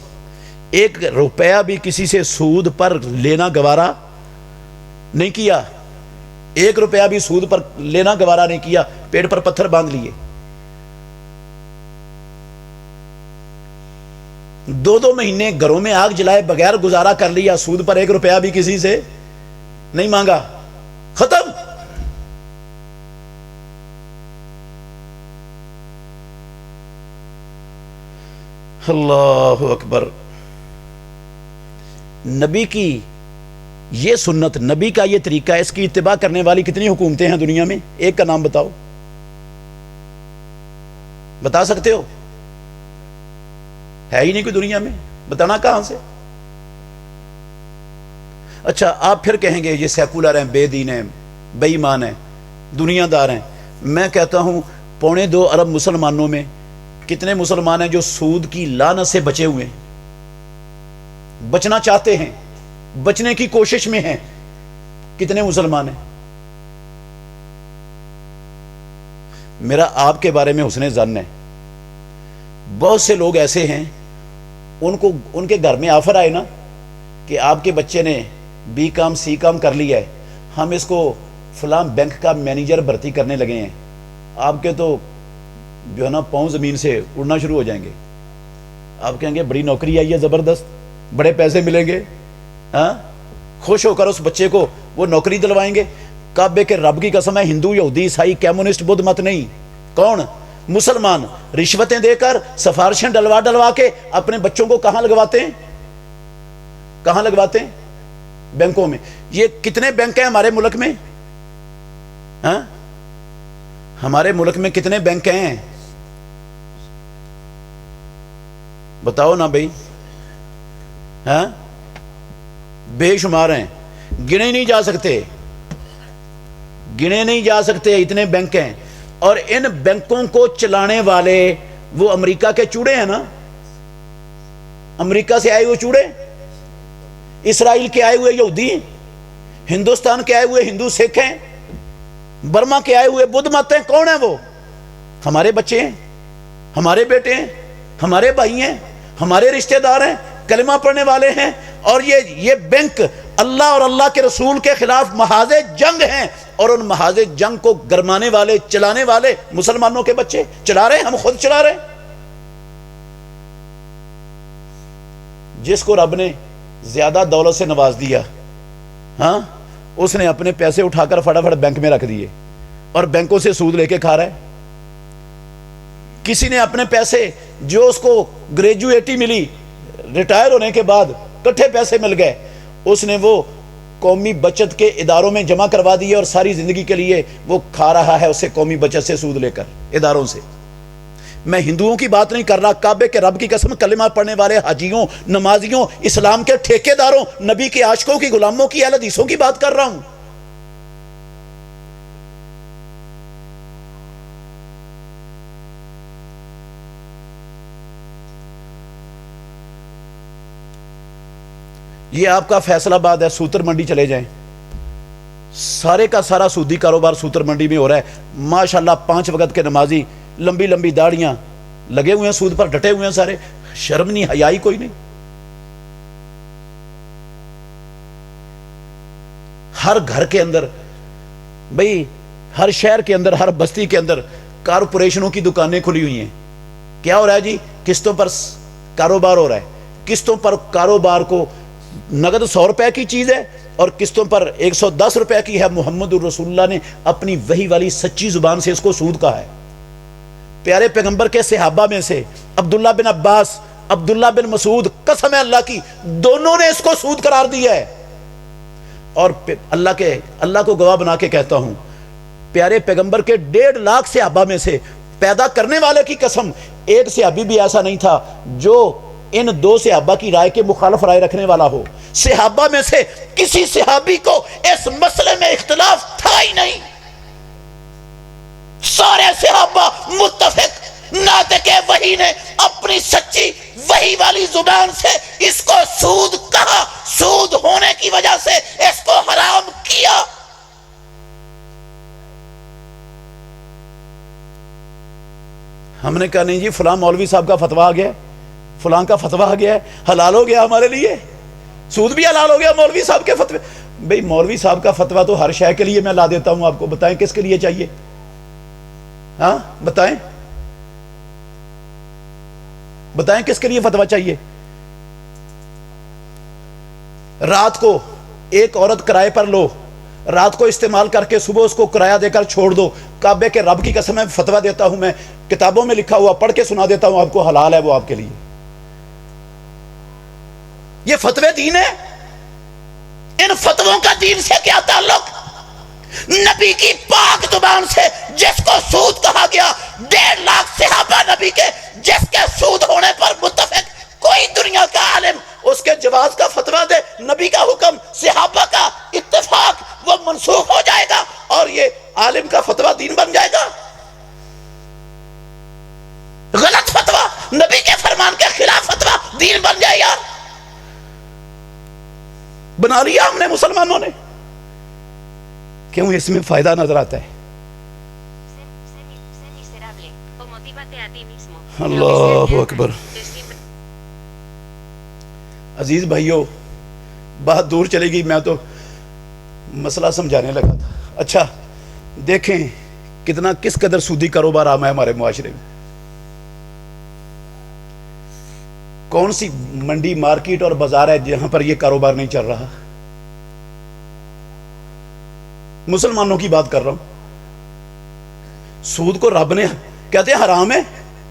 1 روپیہ بھی کسی سے سود پر لینا گوارا نہیں کیا. 1 روپیہ بھی سود پر لینا گوارا نہیں کیا. پیٹ پر پتھر باندھ لیے. 2 مہینے گھروں میں آگ جلائے بغیر گزارا کر لیا. سود پر 1 روپیہ بھی کسی سے نہیں مانگا، ختم. اللہ اکبر. نبی کی یہ سنت، نبی کا یہ طریقہ، اس کی اتباع کرنے والی کتنی حکومتیں ہیں دنیا میں؟ ایک کا نام بتاؤ، بتا سکتے ہو؟ ہے ہی نہیں کوئی دنیا میں، بتانا کہاں سے؟ اچھا آپ پھر کہیں گے یہ سیکولر ہیں، بے دین ہیں، بے ایمان ہیں، دنیا دار ہیں. میں کہتا ہوں 2.25 ارب مسلمانوں میں کتنے مسلمان ہیں جو سود کی لعنت سے بچے ہوئے ہیں، بچنا چاہتے ہیں، بچنے کی کوشش میں ہیں؟ کتنے مسلمان ہیں؟ میرا آپ کے بارے میں حسن ظن ہے. بہت سے لوگ ایسے ہیں ان کے گھر میں آفر آئے نا کہ آپ کے بچے نے بی کام سی کام کر لیا ہے، ہم اس کو فلاں بینک کا مینیجر بھرتی کرنے لگے ہیں، آپ کے تو جو ہے نا پاؤں زمین سے اڑنا شروع ہو جائیں گے. آپ کہیں گے بڑی نوکری آئی ہے، زبردست، بڑے پیسے ملیں گے. ہاں خوش ہو کر اس بچے کو وہ نوکری دلوائیں گے. کعبے کے رب کی قسم ہے، ہندو یہودی عیسائی کمیونسٹ بدھ مت نہیں، کون؟ مسلمان رشوتیں دے کر سفارشیں ڈلوا کے اپنے بچوں کو کہاں لگواتے ہیں؟ کہاں لگواتے ہیں؟ بینکوں میں. یہ کتنے بینک ہیں ہمارے ملک میں؟ ہاں ہمارے ملک میں کتنے بینک ہیں؟ بتاؤ نا بھائی. ہاں بے شمار ہیں، گنے نہیں جا سکتے، گنے نہیں جا سکتے، اتنے بینک ہیں. اور ان بینکوں کو چلانے والے وہ امریکہ کے چوڑے ہیں نا، امریکہ سے آئے ہوئے چوڑے، اسرائیل کے آئے ہوئے یہودی، ہندوستان کے آئے ہوئے ہندو سکھ ہیں، برما کے آئے ہوئے بدھ مت ہیں. کون ہیں وہ؟ ہمارے بچے ہیں، ہمارے بیٹے ہیں، ہمارے بھائی ہیں، ہمارے رشتہ دار ہیں، کلمہ پڑھنے والے ہیں. اور یہ بینک اللہ اور اللہ کے رسول کے خلاف محاذ جنگ ہیں، اور ان محاذ جنگ کو گرمانے والے، چلانے والے مسلمانوں کے بچے چلا رہے ہیں، ہم خود چلا رہے ہیں. جس کو رب نے زیادہ دولت سے نواز دیا، ہاں اس نے اپنے پیسے اٹھا کر فٹافٹ بینک میں رکھ دیے اور بینکوں سے سود لے کے کھا رہا ہے. کسی نے اپنے پیسے جو اس کو گریجویٹی ملی، ریٹائر ہونے کے بعد کٹھے پیسے مل گئے، اس نے وہ قومی بچت کے اداروں میں جمع کروا دیے اور ساری زندگی کے لیے وہ کھا رہا ہے اسے قومی بچت سے سود لے کر اداروں سے. میں ہندوؤں کی بات نہیں کر رہا، کعبے کے رب کی قسم کلمہ پڑھنے والے حاجیوں، نمازیوں، اسلام کے ٹھیکیداروں، نبی کے عاشقوں کی، غلاموں کی، اہل حدیثوں کی بات کر رہا ہوں. یہ آپ کا فیصلہ آباد ہے، سوتر منڈی چلے جائیں، سارے کا سارا سودی کاروبار سوتر منڈی میں ہو رہا ہے. ماشاءاللہ 5 وقت کے نمازی، لمبی لمبی داڑیاں، لگے ہوئے ہیں سود پر، ڈٹے ہوئے ہیں سارے. شرم نہیں، حیائی کوئی نہیں. ہر گھر کے اندر بھئی، ہر شہر کے اندر، ہر بستی کے اندر کارپوریشنوں کی دکانیں کھلی ہوئی ہیں. کیا ہو رہا ہے جی؟ قسطوں پر کاروبار ہو رہا ہے. قسطوں پر کاروبار کو نقد 100 روپے کی چیز ہے اور قسطوں پر 110 روپے کی ہے. محمد الرسول اللہ نے اپنی وحی والی سچی زبان سے اس کو سود کہا ہے. پیارے پیغمبر کے صحابہ میں سے عبداللہ بن عباس، عبداللہ بن مسعود، قسم ہے اللہ کی، دونوں نے اس کو سود قرار دیا ہے. اور اللہ کو گواہ بنا کے کہتا ہوں، پیارے پیغمبر کے 1.5 لاکھ صحابہ میں سے پیدا کرنے والے کی قسم ایک صحابی بھی ایسا نہیں تھا جو ان 2 صحابہ کی رائے کے مخالف رائے رکھنے والا ہو. صحابہ میں سے کسی صحابی کو اس مسئلے میں اختلاف تھا ہی نہیں. سارے صحابہ متفق، ناطق وحی نے اپنی سچی وحی والی زبان سے اس کو سود کہا، سود ہونے کی وجہ سے اس کو حرام کیا. ہم نے کہا نہیں جی فلاں مولوی صاحب کا فتویٰ آ گیا، فلاں کا فتویٰ آ گیا ہے، حلال ہو گیا ہمارے لیے، سود بھی حلال ہو گیا مولوی صاحب کے فتوے. بھئی مولوی صاحب کا فتویٰ تو ہر شے کے لیے میں لا دیتا ہوں. آپ کو بتائیں کس کے لیے چاہیے؟ ہاں بتائیں کس کے لیے فتویٰ چاہیے؟ رات کو ایک عورت کرائے پر لو، رات کو استعمال کر کے صبح اس کو کرایہ دے کر چھوڑ دو. کعبے کے رب کی قسم میں فتویٰ دیتا ہوں، میں کتابوں میں لکھا ہوا پڑھ کے سنا دیتا ہوں آپ کو، حلال ہے وہ آپ کے لیے. یہ فتوے دین ہے؟ ان فتووں کا دین سے کیا تعلق؟ نبی کی پاک زبان سے جس کو سود کہا گیا، 1.5 لاکھ صحابہ نبی کے جس کے سود ہونے پر متفق، کوئی دنیا کا عالم اس کے جواز کا فتویٰ دے، نبی کا حکم، صحابہ کا اتفاق، وہ منسوخ ہو جائے گا اور یہ عالم کا فتویٰ دین بن جائے گا؟ غلط فتویٰ، نبی کے فرمان کے خلاف فتویٰ دین بن جائے یار؟ بنا لیا ہم نے مسلمانوں نے، کیوں؟ اس میں فائدہ نظر آتا ہے۔ اللہ اکبر۔ عزیز بھائیو، بات دور چلے گی، میں تو مسئلہ سمجھانے لگا تھا۔ اچھا دیکھیں کتنا کس قدر سودی کاروبار عام ہے ہمارے معاشرے میں۔ کون سی منڈی، مارکیٹ اور بازار ہے جہاں پر یہ کاروبار نہیں چل رہا؟ مسلمانوں کی بات کر رہا ہوں۔ سود کو رب نے کہتے ہیں حرام ہے،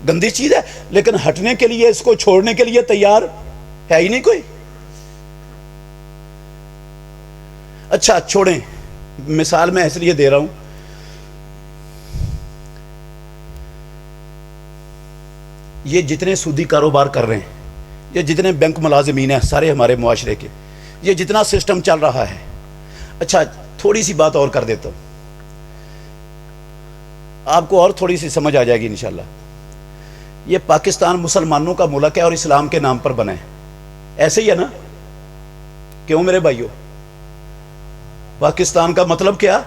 گندی چیز ہے، لیکن ہٹنے کے لیے، اس کو چھوڑنے کے لیے تیار ہے ہی نہیں کوئی۔ اچھا چھوڑیں، مثال میں اس لیے دے رہا ہوں، یہ جتنے سودی کاروبار کر رہے ہیں، یہ جتنے بینک ملازمین ہیں سارے ہمارے معاشرے کے، یہ جتنا سسٹم چل رہا ہے، اچھا تھوڑی سی بات اور کر دیتا ہوں، آپ کو اور تھوڑی سی سمجھ آ جائے گی انشاءاللہ۔ یہ پاکستان مسلمانوں کا ملک ہے اور اسلام کے نام پر بنا ہے، ایسے ہی ہے نا؟ کیوں میرے بھائیو؟ پاکستان کا مطلب کیا؟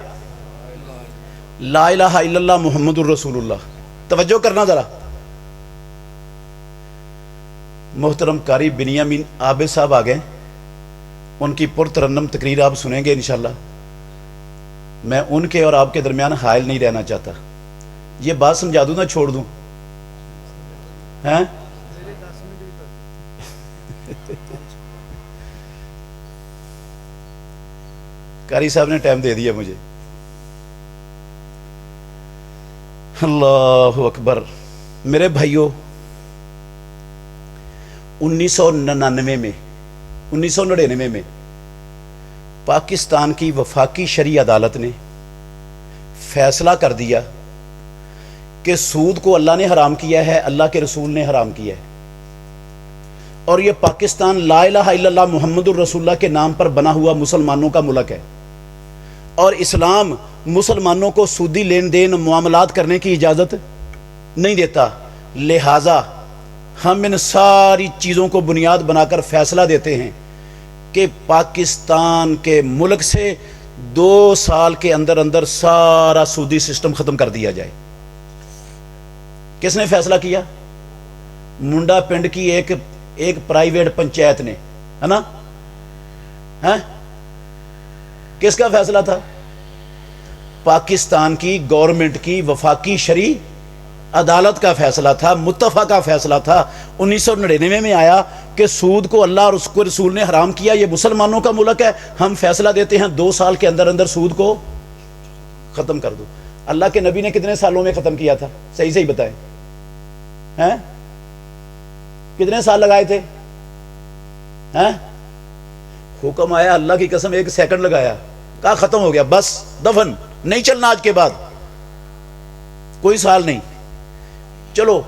لا الہ الا اللہ محمد الرسول اللہ۔ توجہ کرنا ذرا، محترم قاری بنیامین عابد صاحب آ گئے، ان کی پرترنم تقریر آپ سنیں گے انشاءاللہ۔ میں ان کے اور آپ کے درمیان حائل نہیں رہنا چاہتا، یہ بات سمجھا دوں نہ چھوڑ دوں؟ ہیں؟ قاری صاحب نے ٹائم دے دیا مجھے۔ اللہ اکبر۔ میرے بھائیوں، 1999 میں پاکستان کی وفاقی شرعی عدالت نے فیصلہ کر دیا کہ سود کو اللہ نے حرام کیا ہے، اللہ کے رسول نے حرام کیا ہے، اور یہ پاکستان لا الہ الا اللہ محمد الرسول اللہ کے نام پر بنا ہوا مسلمانوں کا ملک ہے، اور اسلام مسلمانوں کو سودی لین دین معاملات کرنے کی اجازت نہیں دیتا۔ لہٰذا ہم ان ساری چیزوں کو بنیاد بنا کر فیصلہ دیتے ہیں کہ پاکستان کے ملک سے 2 سال کے اندر اندر سارا سودی سسٹم ختم کر دیا جائے۔ کس نے فیصلہ کیا؟ منڈا پنڈ کی ایک پرائیویٹ پنچایت نے، ہے نا؟ کس کا فیصلہ تھا؟ پاکستان کی گورنمنٹ کی وفاقی شرعی عدالت کا فیصلہ تھا، متفقہ فیصلہ تھا۔ 1999 میں آیا کہ سود کو اللہ اور اس کو رسول نے حرام کیا، یہ مسلمانوں کا ملک ہے، ہم فیصلہ دیتے ہیں 2 سال کے اندر اندر سود کو ختم کر دو۔ اللہ کے نبی نے کتنے سالوں میں ختم کیا تھا؟ صحیح صحیح بتائیں، ہیں؟ کتنے سال لگائے تھے؟ ہیں؟ حکم آیا، اللہ کی قسم 1 سیکنڈ لگایا، کہا ختم ہو گیا، بس دفن، نہیں چلنا آج کے بعد، کوئی سال نہیں۔ چلو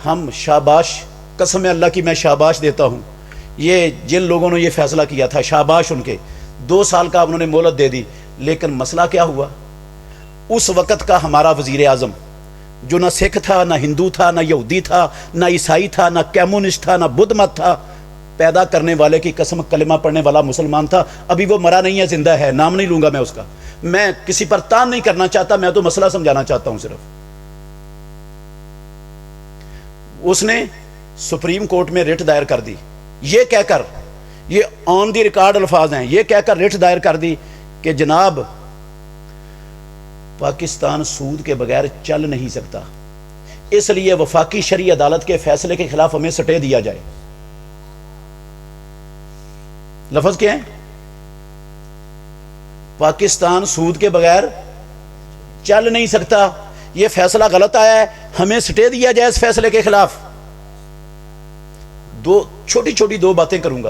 ہم شاباش، قسم اللہ کی میں شاباش دیتا ہوں، یہ جن لوگوں نے یہ فیصلہ کیا تھا شاباش ان کے، 2 سال کا انہوں نے مہلت دے دی۔ لیکن مسئلہ کیا ہوا؟ اس وقت کا ہمارا وزیر اعظم، جو نہ سکھ تھا، نہ ہندو تھا، نہ یہودی تھا، نہ عیسائی تھا، نہ کمیونسٹ تھا، نہ بدھ مت تھا، پیدا کرنے والے کی قسم کلمہ پڑھنے والا مسلمان تھا۔ ابھی وہ مرا نہیں ہے، زندہ ہے، نام نہیں لوں گا میں اس کا، میں کسی پر تان نہیں کرنا چاہتا، میں تو مسئلہ سمجھانا چاہتا ہوں صرف۔ اس نے سپریم کورٹ میں رٹ دائر کر دی، یہ کہہ کر، یہ آن دی ریکارڈ الفاظ ہیں، یہ کہہ کر رٹ دائر کر دی کہ جناب پاکستان سود کے بغیر چل نہیں سکتا، اس لیے وفاقی شرعی عدالت کے فیصلے کے خلاف ہمیں سٹے دیا جائے۔ لفظ کیا ہے؟ پاکستان سود کے بغیر چل نہیں سکتا، یہ فیصلہ غلط آیا ہے، ہمیں سٹے دیا جائے اس فیصلے کے خلاف۔ چھوٹی چھوٹی 2 باتیں کروں گا،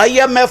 IMF,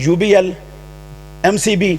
UBL, MCB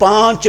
5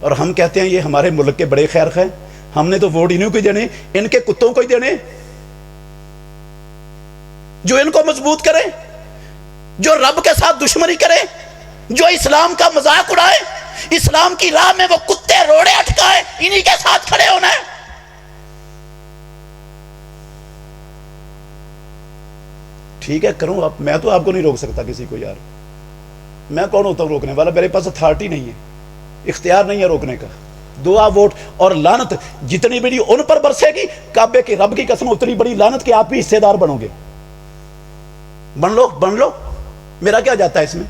اور ہم کہتے ہیں یہ ہمارے ملک کے بڑے خیر خواہ، ہم نے تو ووٹ انہیں کو دینے، ان کے کتوں کو ہی دینے جو ان کو مضبوط کرے، جو رب کے ساتھ دشمنی کرے، جو اسلام کا مذاق اڑائے، اسلام کی راہ میں وہ کتے روڑے اٹکائے، انہی کے ساتھ کھڑے ہونا ہے۔ ٹھیک ہے کروں آپ، میں تو آپ کو نہیں روک سکتا کسی کو یار، میں کون ہوتا ہوں روکنے والا؟ میرے پاس اتھارٹی نہیں ہے، اختیار نہیں ہے روکنے کا۔ دعا ووٹ اور لعنت جتنی بڑی ان پر برسے گی، کعبے کی رب کی قسم اتنی بڑی لعنت کہ آپ بھی حصے دار بنو گے۔ بن لو، میرا کیا جاتا ہے اس میں؟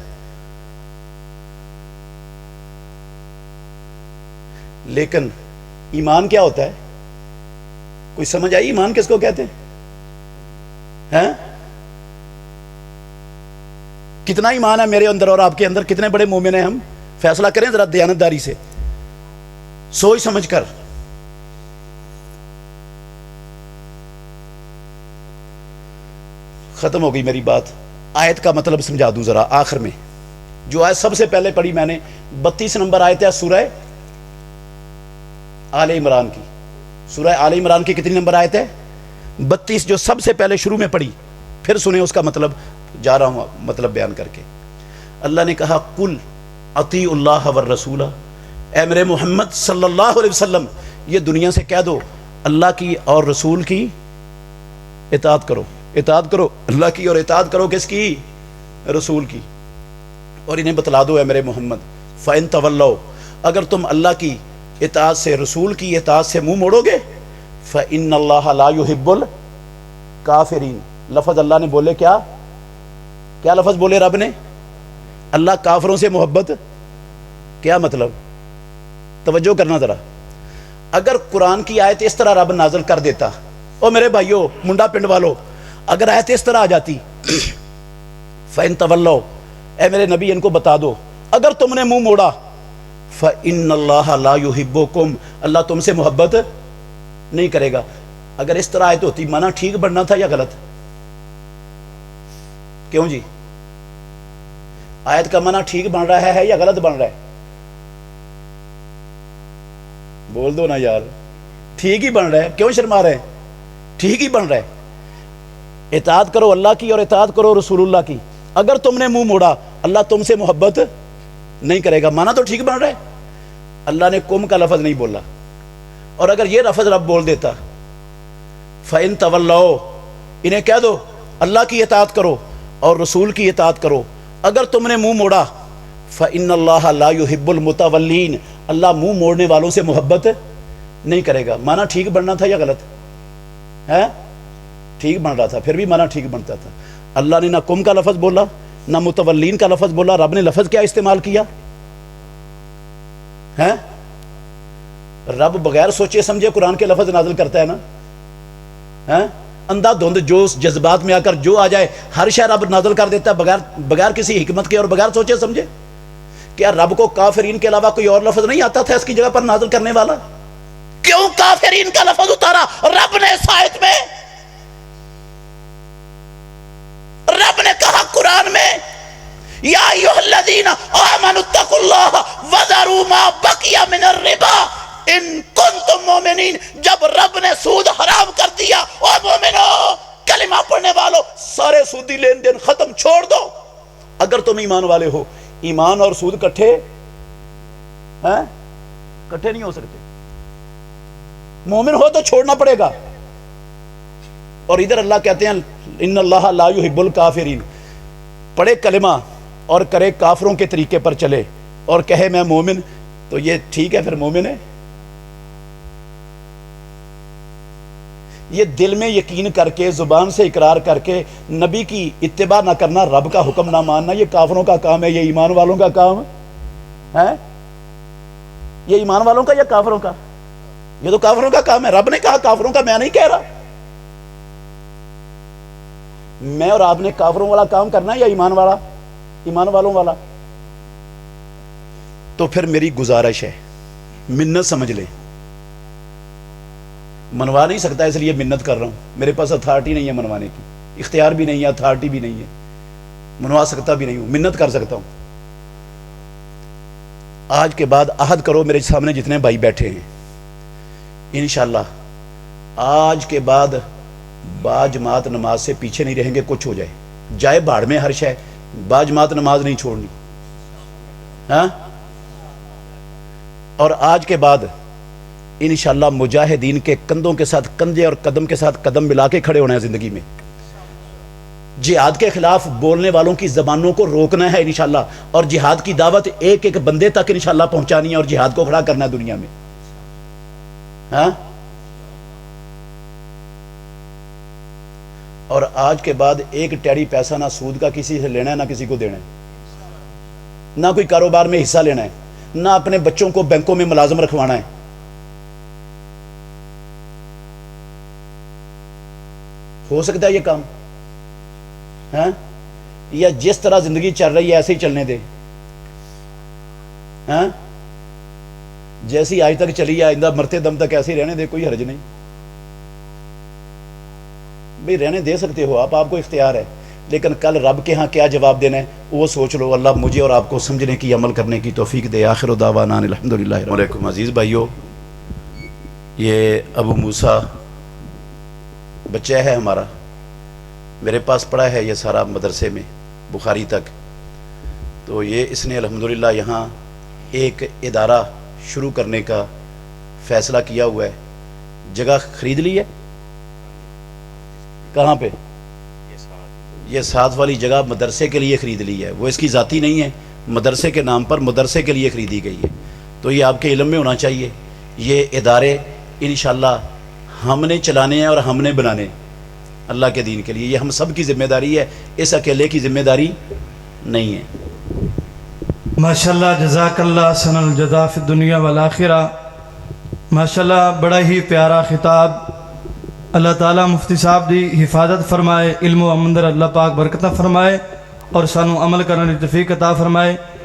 لیکن ایمان کیا ہوتا ہے؟ کوئی سمجھ آئی ایمان کس کو کہتے ہیں؟ کتنا ایمان ہے میرے اندر اور آپ کے اندر؟ کتنے بڑے مومن ہیں ہم؟ فیصلہ کریں ذرا دیانتداری سے، سوچ سمجھ کر۔ ختم ہو گئی میری بات، آیت کا مطلب سمجھا دوں ذرا آخر میں۔ جو آیت سب سے پہلے پڑھی میں نے 32 نمبر آیت ہے سورہ آل عمران کی۔ سورہ آل عمران کی کتنی نمبر آیت ہے؟ 32، جو سب سے پہلے شروع میں پڑھی۔ پھر سنیں اس کا مطلب، جا رہا ہوں مطلب بیان کر کے۔ اللہ نے کہا قل اطیعوا اللہ والرسول، اے میرے محمد صلی اللہ علیہ وسلم یہ دنیا سے کہہ دو اللہ کی اور رسول کی اطاعت کرو، اطاعت کرو اللہ کی اور اطاعت کرو کس کی؟ رسول کی۔ اور انہیں بتلا دو اے میرے محمد فَإِن تَوَلَّوْا، اگر تم اللہ کی اطاعت سے، رسول کی اطاعت سے منہ موڑو گے، فَإِنَّ اللَّهَ لَا يُحِبُّ الْكَافِرِينَ۔ لفظ اللہ نے بولے کیا لفظ بولے رب نے؟ اللہ کافروں سے محبت، کیا مطلب؟ توجہ کرنا ذرا۔ اگر قرآن کی آیت اس طرح رب نازل کر دیتا، او میرے بھائیو منڈا پنڈ والو، اگر آیت اس طرح آ جاتی فَإِن تَوَلَّوْا، اے میرے نبی ان کو بتا دو اگر تم نے منہ موڑا، فَإِنَّ اللَّهَ لَا يُحِبُّكُمْ، اللہ تم سے محبت نہیں کرے گا۔ اگر اس طرح آیت ہوتی، معنی ٹھیک بننا تھا یا غلط؟ کیوں جی؟ آیت کا معنی ٹھیک بن رہا ہے یا غلط بن رہا ہے؟ بول دو نا یار، ٹھیک ہی بن رہا ہے، کیوں شرما رہے ہیں؟ ٹھیک ہی بن رہا ہے۔ اطاعت کرو اللہ کی اور اطاعت کرو رسول اللہ کی۔ اگر تم نے منہ موڑا اللہ تم سے محبت نہیں کرے گا، مانا تو ٹھیک بن رہا ہے۔ اللہ نے کم کا لفظ نہیں بولا، اور اگر یہ لفظ رب بول دیتا فَإِن تَوَلَّوْا، انہیں کہہ دو اللہ کی اطاعت کرو اور رسول کی اطاعت کرو، اگر تم نے منہ موڑا فَإِنَّ اللَّهَ لَا يُحِبُّ الْمُتَوَلِّينَ، اللہ منہ موڑنے والوں سے محبت نہیں کرے گا۔ مانا ٹھیک بننا تھا یا غلط ہے؟ ٹھیک بن رہا تھا، پھر بھی مانا ٹھیک بنتا تھا۔ اللہ نے نہ کم کا لفظ بولا نہ متولین کا لفظ بولا، رب نے لفظ کیا استعمال کیا ہے؟ رب بغیر سوچے سمجھے قرآن کے لفظ نازل کرتا ہے نا، اندھا دھند جو جذبات میں آ کر جو آ جائے ہر شے رب نازل کر دیتا ہے بغیر کسی حکمت کے اور بغیر سوچے سمجھے۔ کیا رب کو کافرین کے علاوہ کوئی اور لفظ نہیں آتا تھا اس کی جگہ پر نازل کرنے والا؟ کیوں کافرین کا لفظ اتارا رب نے اس آیت میں؟ رب نے کہا قرآن میں یا ایھا الذین آمنوا اتقوا اللہ وذروا ما بقی من الربا ان کنتم مومنین۔ جب رب نے سود حرام کر دیا، او مومنو کلمہ پڑھنے والو سارے سودی لین دین ختم، چھوڑ دو اگر تم ایمان والے ہو۔ ایمان اور سود کٹھے نہیں ہو سکتے، مومن ہو تو چھوڑنا پڑے گا۔ اور ادھر اللہ کہتے ہیں ان اللہ لا یحب الکافرین، پڑھے کلمہ اور کرے کافروں کے طریقے پر چلے اور کہے میں مومن، تو یہ ٹھیک ہے؟ پھر مومن ہے؟ یہ دل میں یقین کر کے زبان سے اقرار کر کے نبی کی اتباع نہ کرنا، رب کا حکم نہ ماننا، یہ کافروں کا کام ہے؟ یہ ایمان والوں کا کام ہے؟ یہ ایمان والوں کا یا کافروں کا؟ یہ تو کافروں کا کام ہے۔ رب نے کہا کافروں کا، میں نہیں کہہ رہا۔ میں اور آپ نے کافروں والا کام کرنا ہے یا ایمان والوں والا؟ تو پھر میری گزارش ہے، منت سمجھ لیں، منوا نہیں سکتا اس لیے منت کر رہا ہوں، میرے پاس اتھارٹی نہیں ہے منوانے کی، اختیار بھی نہیں ہے، اتھارٹی بھی نہیں ہے، منوا سکتا بھی نہیں ہوں، منت کر سکتا ہوں۔ آج کے بعد عہد کرو میرے سامنے جتنے بھائی بیٹھے ہیں، انشاءاللہ آج کے بعد با جماعت نماز سے پیچھے نہیں رہیں گے، کچھ ہو جائے جائے بھاڑ میں ہر شے، با جماعت نماز نہیں چھوڑنی، ہاں؟ اور آج کے بعد انشاءاللہ مجاہدین کے کندھوں کے ساتھ کندھے اور قدم کے ساتھ قدم ملا کے کھڑے ہونا ہے زندگی میں، جہاد کے خلاف بولنے والوں کی زبانوں کو روکنا ہے انشاءاللہ، اور جہاد کی دعوت ایک ایک بندے تک انشاءاللہ پہنچانی ہے، اور جہاد کو کھڑا کرنا ہے دنیا میں، ہاں؟ اور آج کے بعد ایک ٹیڑی پیسہ نہ سود کا کسی سے لینا ہے، نہ کسی کو دینا ہے، نہ کوئی کاروبار میں حصہ لینا ہے، نہ اپنے بچوں کو بینکوں میں ملازم رکھوانا ہے۔ ہو سکتا ہے یہ کام؟ ہاں؟ یا جس طرح زندگی چل رہی ہے ایسے ہی چلنے دے، ہاں؟ جیسی آج تک چلی ہے آئندہ مرتے دم تک ایسے ہی رہنے دے، کوئی حرج نہیں بھئی، رہنے دے سکتے ہو آپ کو اختیار ہے، لیکن کل رب کے ہاں کیا جواب دینا ہے وہ سوچ لو۔ اللہ مجھے اور آپ کو سمجھنے کی، عمل کرنے کی توفیق دے۔ آخر دعوانا الحمدللہ۔ علیکم عزیز بھائیو، یہ ابو موسیٰ بچہ ہے ہمارا، میرے پاس پڑھا ہے یہ سارا مدرسے میں بخاری تک، تو یہ اس نے الحمدللہ یہاں ایک ادارہ شروع کرنے کا فیصلہ کیا ہوا ہے۔ جگہ خرید لی ہے، کہاں پہ؟ یہ ساتھ والی جگہ مدرسے کے لیے خرید لی ہے، وہ اس کی ذاتی نہیں ہے، مدرسے کے نام پر مدرسے کے لیے خریدی گئی ہے۔ تو یہ آپ کے علم میں ہونا چاہیے، یہ ادارے انشاءاللہ ہم نے چلانے ہیں اور ہم نے بنانے ہیں اللہ کے دین کے لیے، یہ ہم سب کی ذمہ داری ہے، اس اکیلے کی ذمہ داری نہیں ہے۔ ماشاءاللہ، جزاک اللہ احسن الجزا فی الدنیا والآخرہ۔ ماشاءاللہ، بڑا ہی پیارا خطاب۔ اللہ تعالیٰ مفتی صاحب دی حفاظت فرمائے، علم و عمل اندر اللہ پاک برکتہ فرمائے، اور سانو عمل کرنے کی توفیق عطا فرمائے۔